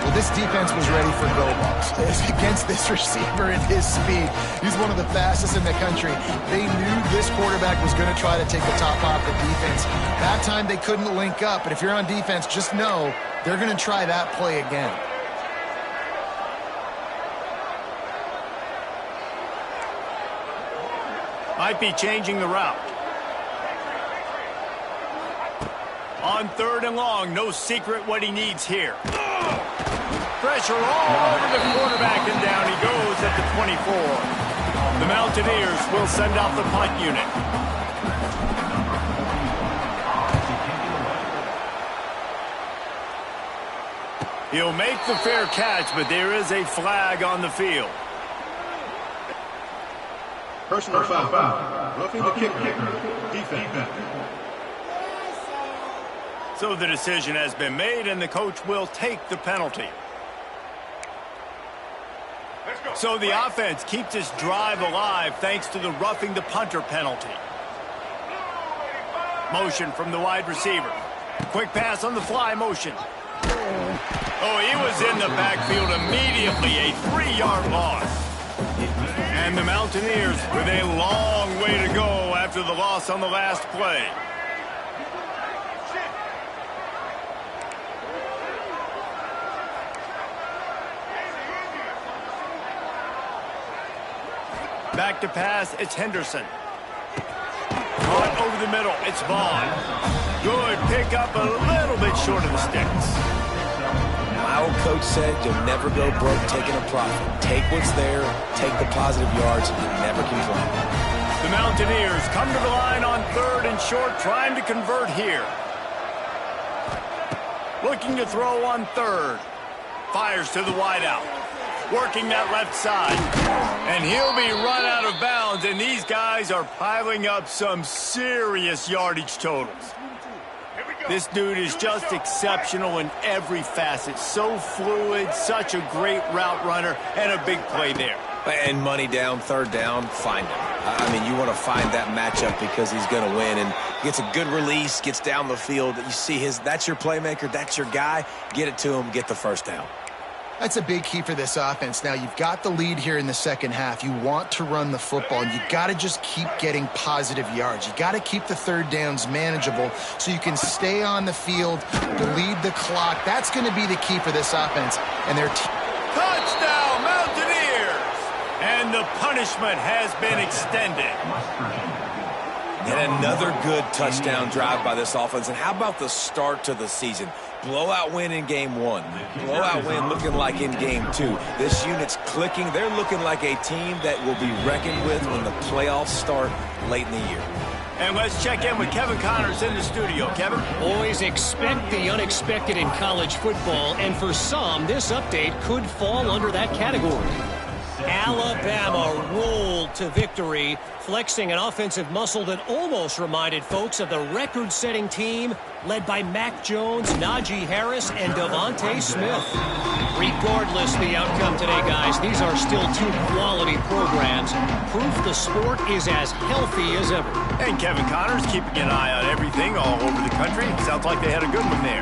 Well, this defense was ready for go balls against this receiver at his speed. He's one of the fastest in the country. They knew this quarterback was going to try to take the top off the defense. That time they couldn't link up, but if you're on defense, just know they're going to try that play again. Might be changing the route. On 3rd and long, no secret what he needs here. Pressure all over the quarterback, and down he goes at the 24. The Mountaineers will send out the punt unit. He'll make the fair catch, but there is a flag on the field. Personal foul. Roughing the kicker. Defense. So the decision has been made, and the coach will take the penalty. So the offense keeps this drive alive thanks to the roughing the punter penalty. Motion from the wide receiver. Quick pass on the fly motion. Oh, he was in the backfield immediately. A 3-yard loss. And the Mountaineers with a long way to go after the loss on the last play. Back to pass, it's Henderson. Caught over the middle, it's Vaughn. Good pickup, a little bit short of the sticks. My old coach said you'll never go broke taking a profit. Take what's there, take the positive yards, and never complain. The Mountaineers come to the line on 3rd and short, trying to convert here. Looking to throw on 3rd. Fires to the wideout. Working that left side. And he'll be run out of bounds, and these guys are piling up some serious yardage totals. This dude is just exceptional in every facet. So fluid, such a great route runner, and a big play there. And money down, 3rd down, find him. I mean, you want to find that matchup because he's going to win, and gets a good release, gets down the field. You see that's your playmaker, that's your guy. Get it to him, get the 1st down. That's a big key for this offense. Now, you've got the lead here in the second half. You want to run the football, and you got to just keep getting positive yards. You got to keep the 3rd downs manageable so you can stay on the field, bleed the clock. That's going to be the key for this offense. And Touchdown, Mountaineers! And the punishment has been extended. And another good touchdown drive by this offense. And how about the start to the season? Blowout win in game 1. Blowout win looking like in game 2. This unit's clicking. They're looking like a team that will be reckoned with when the playoffs start late in the year. And let's check in with Kevin Connors in the studio. Kevin? Always expect the unexpected in college football, and for some, this update could fall under that category. Alabama rolled to victory, flexing an offensive muscle that almost reminded folks of the record-setting team led by Mac Jones, Najee Harris, and Devontae Smith. Regardless the outcome today, guys, these are still two quality programs. Proof the sport is as healthy as ever. And Kevin Connors keeping an eye on everything all over the country. Sounds like they had a good one there.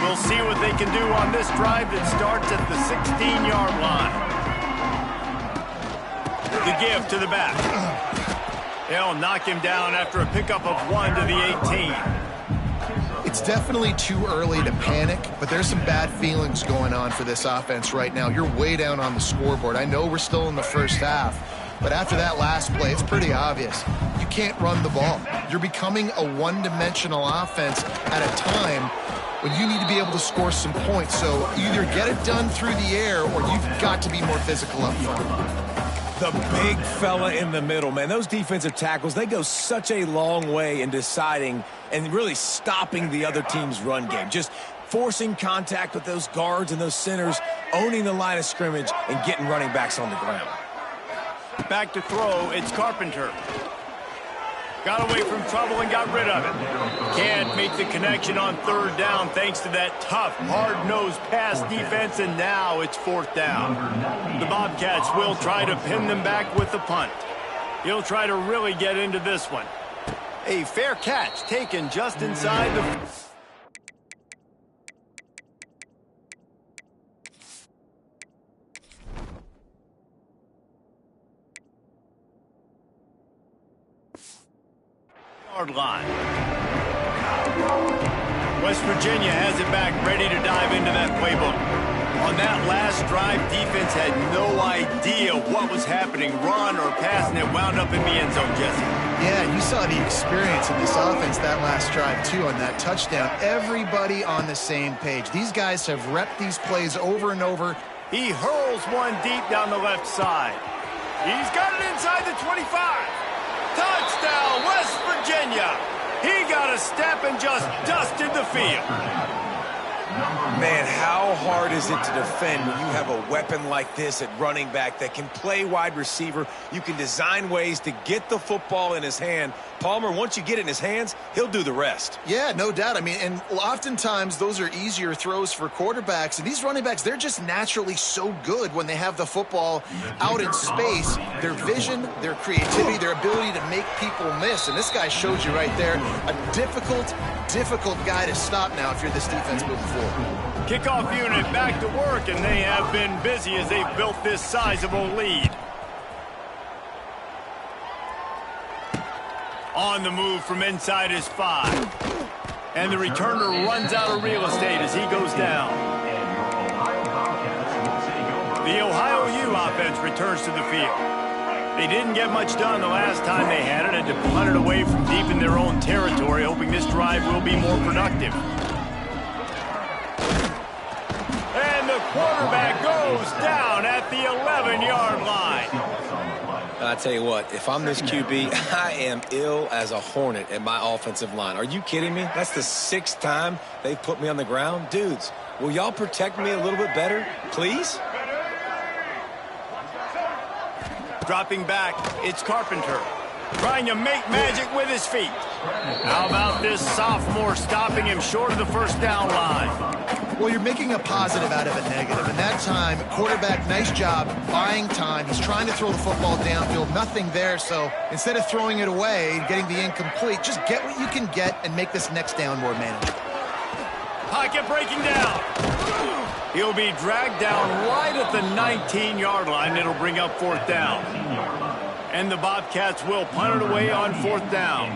We'll see what they can do on this drive that starts at the 16-yard line. The give to the back. They'll knock him down after a pickup of 1 to the 18. It's definitely too early to panic, but there's some bad feelings going on for this offense right now. You're way down on the scoreboard. I know we're still in the first half, but after that last play, it's pretty obvious. You can't run the ball. You're becoming a one-dimensional offense at a time when you need to be able to score some points. So either get it done through the air or you've got to be more physical up front. The big fella in the middle, man. Those defensive tackles, they go such a long way in deciding and really stopping the other team's run game. Just forcing contact with those guards and those centers, owning the line of scrimmage, and getting running backs on the ground. Back to throw, it's Carpenter. Got away from trouble and got rid of it. Can't make the connection on third down thanks to that tough, hard-nosed pass defense, and now it's fourth down. The Bobcats will try to pin them back with the punt. He'll try to really get into this one. A fair catch taken just inside the... line. West Virginia has it back, ready to dive into that playbook. On that last drive, defense had no idea what was happening, run or pass, and it wound up in the end zone, Jesse. Yeah, you saw the experience in this offense that last drive, too, on that touchdown. Everybody on the same page. These guys have repped these plays over and over. He hurls one deep down the left side. He's got it inside the 25. Touchdown, West Virginia. He got a step and just dusted the field. Man, how hard is it to defend when you have a weapon like this at running back that can play wide receiver? You can design ways to get the football in his hand. Palmer, once you get it in his hands, he'll do the rest. Yeah, no doubt. I mean, and oftentimes those are easier throws for quarterbacks. And these running backs, they're just naturally so good when they have the football out in space. Their vision, their creativity, their ability to make people miss. And this guy showed you right there, a difficult guy to stop now if you're this defense moving forward. Kickoff unit back to work, and they have been busy as they've built this sizable lead. On the move from inside his 5. And the returner runs out of real estate as he goes down. The Ohio U offense returns to the field. They didn't get much done the last time they had it, and to punt it away from deep in their own territory, hoping this drive will be more productive. And the quarterback goes down at the 11-yard line. I tell you what, if I'm this QB, I am ill as a hornet at my offensive line. Are you kidding me? That's the 6th time they've put me on the ground. Dudes, will y'all protect me a little bit better, please? Dropping back, it's Carpenter. Trying to make magic with his feet. How about this sophomore stopping him short of the first down line? Well, you're making a positive out of a negative. And that time, quarterback, nice job buying time. He's trying to throw the football downfield. Nothing there. So instead of throwing it away, getting the incomplete, just get what you can get and make this next down more manageable. Pocket breaking down. He'll be dragged down right at the 19-yard line. It'll bring up fourth down. And the Bobcats will punt it away on fourth down.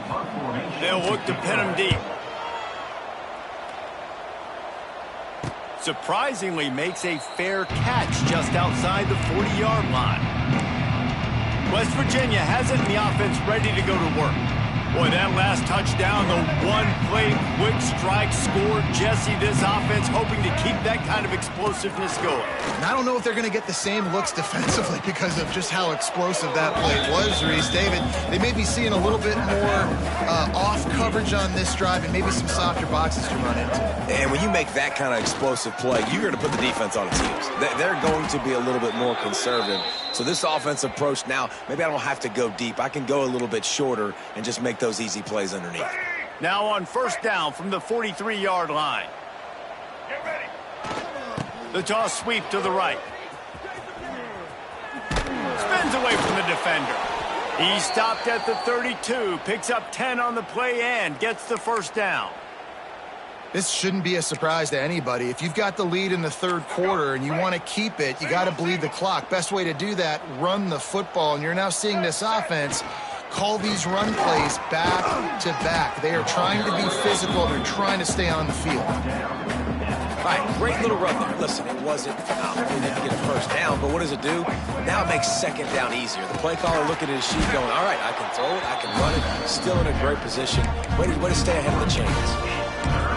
They'll look to pin him deep. surprisingly makes a fair catch just outside the 40-yard line. West Virginia has it in the offense ready to go to work. Boy, that last touchdown, the one-play quick strike score. Jesse, this offense hoping to keep that kind of explosiveness going. And I don't know if they're going to get the same looks defensively because of just how explosive that play was, Reese. David, they may be seeing a little bit more off coverage on this drive and maybe some softer boxes to run into. And when you make that kind of explosive play, you're going to put the defense on its heels. They're going to be a little bit more conservative. So this offensive approach now, maybe I don't have to go deep. I can go a little bit shorter and just make those easy plays underneath. Now on first down from the 43-yard line. Get ready. The toss sweep to the right. Spins away from the defender. He stopped at the 32, picks up 10 on the play and gets the first down. This shouldn't be a surprise to anybody. If you've got the lead in the third quarter and you want to keep it, you got to bleed the clock. Best way to do that, run the football. And you're now seeing this offense call these run plays back to back. They are trying to be physical. They're trying to stay on the field. All right, great little run there. Listen, it wasn't phenomenal. They didn't get a first down, but what does it do? Now it makes second down easier. The play caller looking at his sheet going, all right, I can throw it, I can run it. Still in a great position. Way to stay ahead of the chains.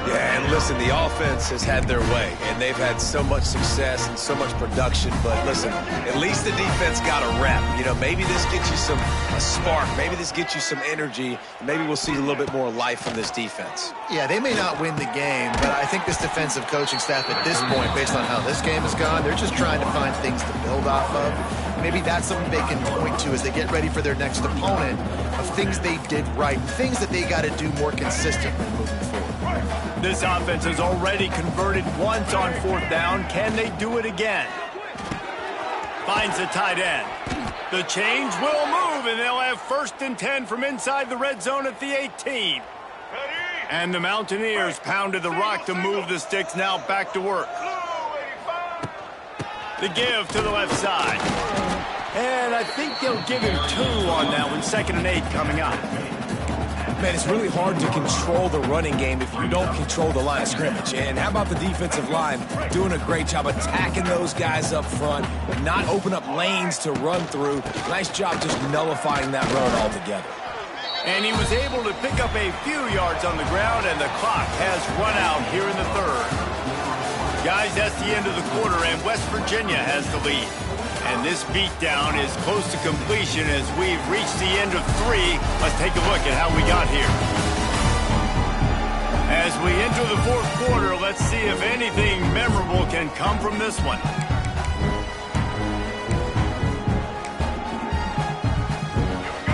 Yeah, and listen, the offense has had their way, and they've had so much success and so much production. But listen, at least the defense got a rep. You know, maybe this gets you a spark. Maybe this gets you some energy. Maybe we'll see a little bit more life from this defense. Yeah, they may not win the game, but I think this defensive coaching staff at this point, based on how this game has gone, they're just trying to find things to build off of. Maybe that's something they can point to as they get ready for their next opponent, of things they did right, things that they got to do more consistently moving forward. This offense has already converted once on fourth down. Can they do it again? Finds the tight end. The change will move, and they'll have first and 10 from inside the red zone at the 18. And the Mountaineers pounded the rock to move the sticks, now back to work. The give to the left side. And I think they'll give him 2 on that one. 2nd and 8 coming up. Man, it's really hard to control the running game if you don't control the line of scrimmage. And how about the defensive line doing a great job attacking those guys up front, not open up lanes to run through. Nice job just nullifying that run altogether. And he was able to pick up a few yards on the ground, and the clock has run out here in the third. Guys, that's the end of the quarter, and West Virginia has the lead. And this beatdown is close to completion as we've reached the end of 3. Let's take a look at how we got here. As we enter the fourth quarter, let's see if anything memorable can come from this one.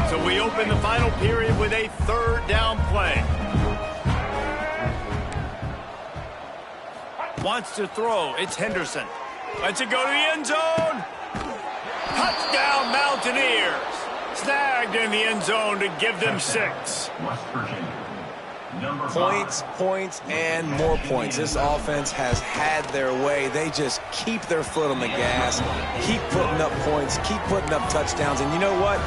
So we open the final period with a third down play. Wants to throw. It's Henderson. Lets it go to the end zone. Touchdown, Mountaineers. Snagged in the end zone to give them 6. West Virginia. Number 5. Points, and more points. This offense has had their way. They just keep their foot on the gas, keep putting up points, keep putting up touchdowns. And you know what?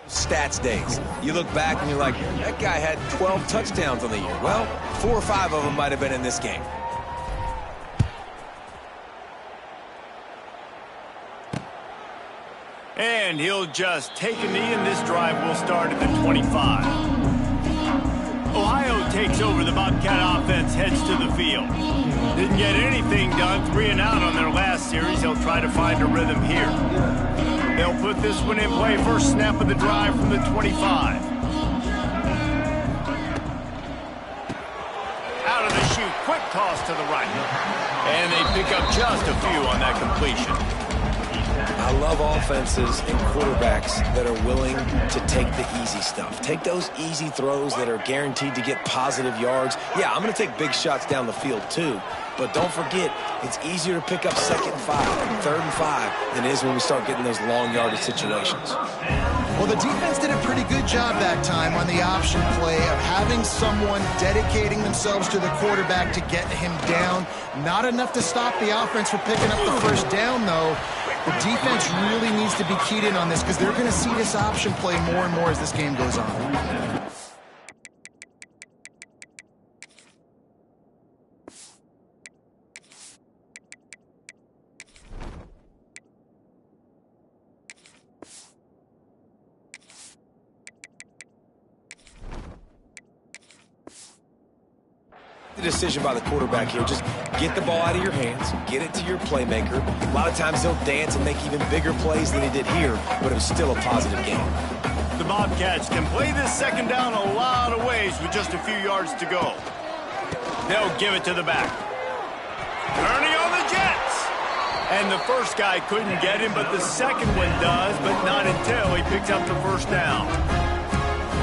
Stats days. You look back and you're like, that guy had 12 touchdowns on the year. Well, 4 or 5 of them might have been in this game. And he'll just take a knee, and this drive will start at the 25. Ohio takes over. The Bobcat offense heads to the field. Didn't get anything done. 3 and out on their last series. They'll try to find a rhythm here. They'll put this one in play. First snap of the drive from the 25. Out of the chute. Quick toss to the right. And they pick up just a few on that completion. I love offenses and quarterbacks that are willing to take the easy stuff. Take those easy throws that are guaranteed to get positive yards. Yeah, I'm going to take big shots down the field too. But don't forget, it's easier to pick up 2nd and 5 and 3rd and 5 than it is when we start getting those long yardage situations. Well, the defense did a pretty good job that time on the option play of having someone dedicating themselves to the quarterback to get him down. Not enough to stop the offense from picking up the first down, though. The defense really needs to be keyed in on this because they're going to see this option play more and more as this game goes on. The decision by the quarterback here, just get the ball out of your hands, get it to your playmaker. A lot of times they'll dance and make even bigger plays than he did here, but it was still a positive game. The Bobcats can play this second down a lot of ways with just a few yards to go. They'll give it to the back. Turning on the Jets. And the first guy couldn't get him, but the second one does, but not until he picks up the first down.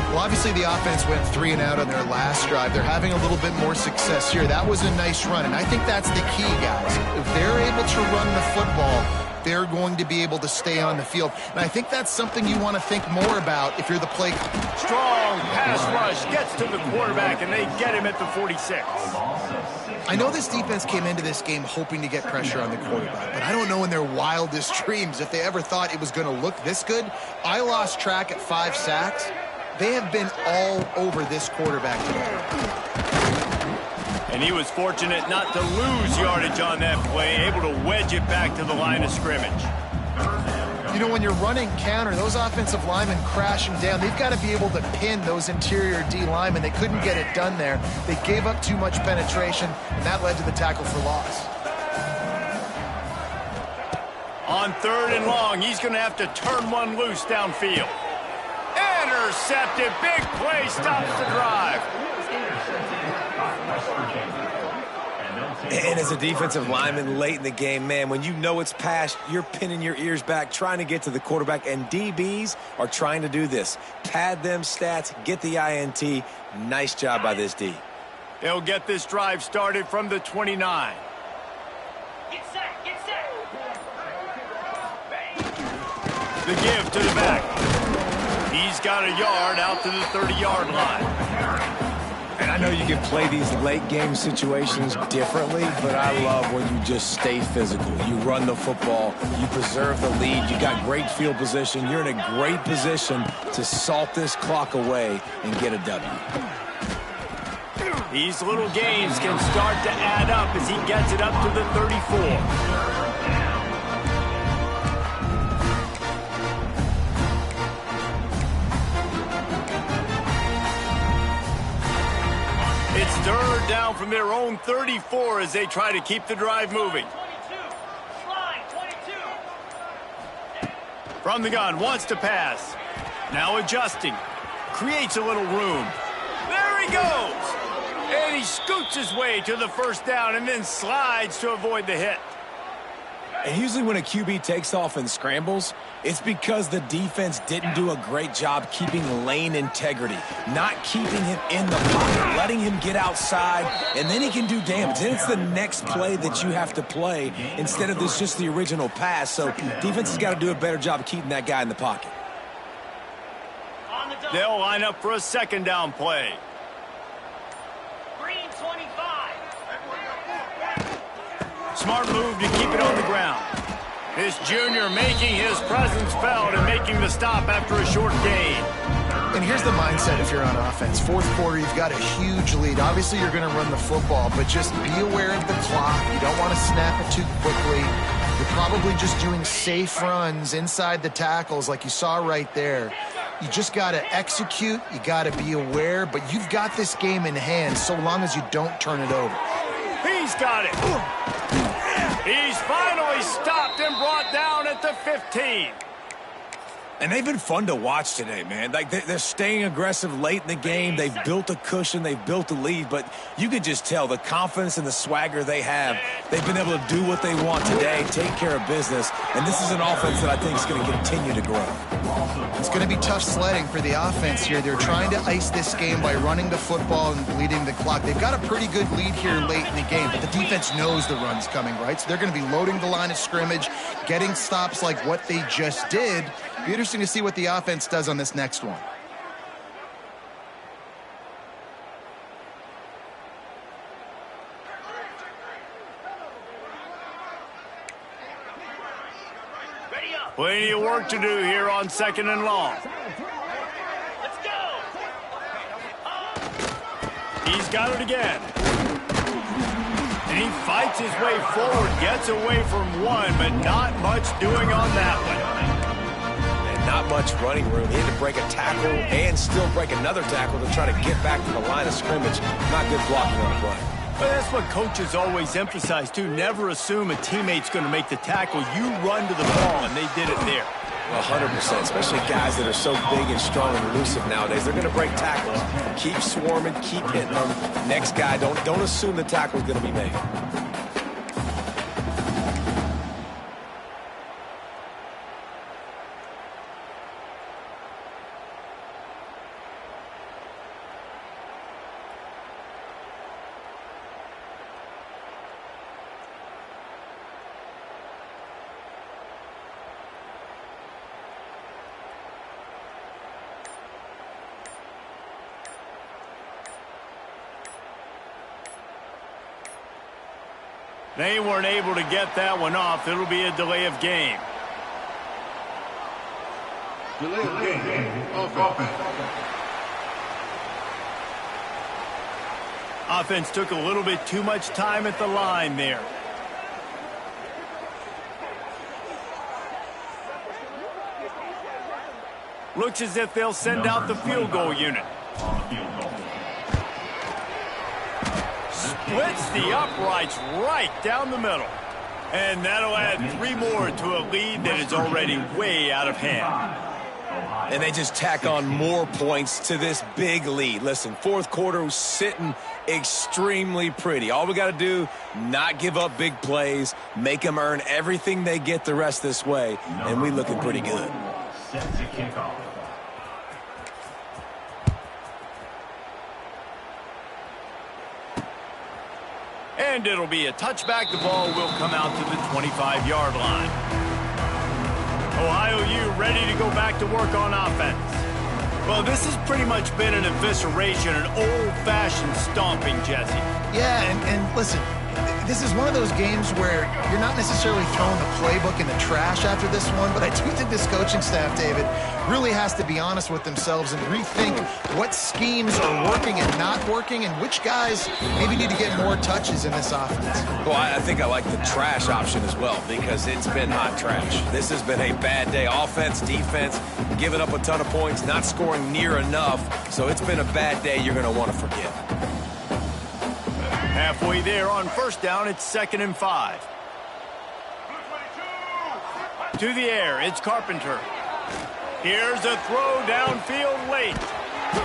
Well, obviously the offense went 3 and out on their last drive. They're having a little bit more success here. That was a nice run, and I think that's the key, guys. If they're able to run the football, they're going to be able to stay on the field. And I think that's something you want to think more about if you're the play. Strong pass rush gets to the quarterback, and they get him at the 46. I know this defense came into this game hoping to get pressure on the quarterback, but I don't know in their wildest dreams if they ever thought it was going to look this good. I lost track at 5 sacks. They have been all over this quarterback today. And he was fortunate not to lose yardage on that play, able to wedge it back to the line of scrimmage. You know, when you're running counter, those offensive linemen crashing down, they've got to be able to pin those interior D linemen. They couldn't get it done there. They gave up too much penetration, and that led to the tackle for loss. On 3rd and long, he's going to have to turn one loose downfield. Intercepted. Big play stops the drive. And as a defensive lineman late in the game, man, when you know it's past, you're pinning your ears back, trying to get to the quarterback, and DBs are trying to do this. Pad them stats, get the INT. Nice job by this D. They'll get this drive started from the 29. Get set, get set. The give to the back. He's got a yard out to the 30-yard line. And I know you can play these late game situations differently, but I love when you just stay physical. You run the football, you preserve the lead, you got great field position, you're in a great position to salt this clock away and get a W. These little gains can start to add up as he gets it up to the 34. It's 3rd down from their own 34 as they try to keep the drive moving. 22. Slide, 22. From the gun, wants to pass. Now adjusting. Creates a little room. There he goes. And he scoots his way to the first down and then slides to avoid the hit. And usually when a QB takes off and scrambles, it's because the defense didn't do a great job keeping lane integrity, not keeping him in the pocket, letting him get outside, and then he can do damage. Then it's the next play that you have to play instead of this just the original pass. So defense has got to do a better job of keeping that guy in the pocket. They'll line up for a 2nd down play. Green 25. Smart move to keep it on the ground. This junior making his presence felt and making the stop after a short gain. And here's the mindset if you're on offense. 4th quarter, you've got a huge lead. Obviously, you're going to run the football, but just be aware of the clock. You don't want to snap it too quickly. You're probably just doing safe runs inside the tackles like you saw right there. You just got to execute. You got to be aware, but you've got this game in hand so long as you don't turn it over. He's got it. He's finally stopped and brought down at the 15. And they've been fun to watch today, man. Like, they're staying aggressive late in the game. They've built a cushion. They've built a lead. But you can just tell the confidence and the swagger they have. They've been able to do what they want today, take care of business. And this is an offense that I think is going to continue to grow. It's going to be tough sledding for the offense here. They're trying to ice this game by running the football and bleeding the clock. They've got a pretty good lead here late in the game, but the defense knows the run's coming, right? So they're going to be loading the line of scrimmage, getting stops like what they just did, Be interesting to see what the offense does on this next one. Ready up. Plenty of work to do here on 2nd and long. Let's go. He's got it again. And he fights his way forward, gets away from one, but not much doing on that one. And not much running room. He had to break a tackle and still break another tackle to try to get back to the line of scrimmage. Not good blocking on the play. But that's what coaches always emphasize, too. Never assume a teammate's going to make the tackle. You run to the ball, and they did it there. 100%, especially guys that are so big and strong and elusive nowadays. They're going to break tackles. Keep swarming, keep hitting them. Next guy, don't assume the tackle's going to be made. They weren't able to get that one off. It'll be a delay of game. Delay of game. Offense. Offense took a little bit too much time at the line there. Looks as if they'll send out the field goal unit. Splits the uprights right down the middle. And that'll add 3 more to a lead that is already way out of hand. And they just tack on more points to this big lead. Listen, fourth quarter was sitting extremely pretty. All we got to do, not give up big plays, make them earn everything they get the rest this way, and we looking pretty good. Set to kick off. And it'll be a touchback. The ball will come out to the 25-yard line. Ohio U ready to go back to work on offense. Well, this has pretty much been an evisceration, an old-fashioned stomping, Jesse. Yeah, and listen, this is one of those games where you're not necessarily throwing the playbook in the trash after this one, but I do think this coaching staff, David, really has to be honest with themselves and rethink what schemes are working and not working and which guys maybe need to get more touches in this offense. Well, I think I like the trash option as well because it's been hot trash. This has been a bad day. Offense, defense, giving up a ton of points, not scoring near enough. So it's been a bad day you're going to want to forget. Halfway there on first down, it's 2nd and 5. To the air, it's Carpenter. Here's a throw downfield late.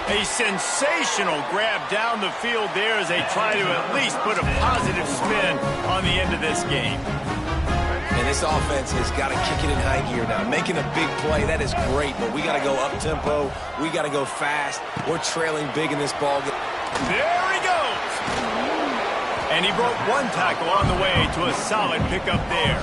A sensational grab down the field there as they try to at least put a positive spin on the end of this game. And this offense has got to kick it in high gear now. Making a big play, that is great, but we got to go up-tempo. We got to go fast. We're trailing big in this ball game. There he goes. And he broke one tackle on the way to a solid pickup there.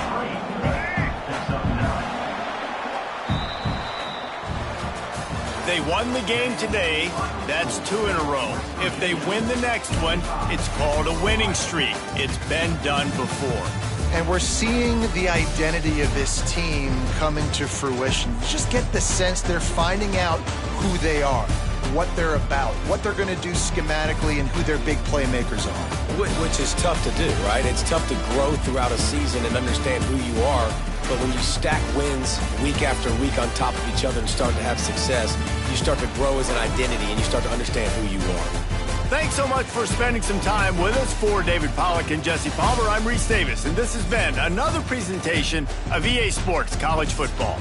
They won the game today. That's 2 in a row. If they win the next one, it's called a winning streak. It's been done before. And we're seeing the identity of this team coming to fruition. You just get the sense they're finding out who they are, what they're about, what they're going to do schematically, and who their big playmakers are. Which is tough to do, right? It's tough to grow throughout a season and understand who you are. But when you stack wins week after week on top of each other and start to have success, you start to grow as an identity and you start to understand who you are. Thanks so much for spending some time with us. For David Pollack and Jesse Palmer, I'm Reese Davis, and this has been another presentation of EA Sports College Football.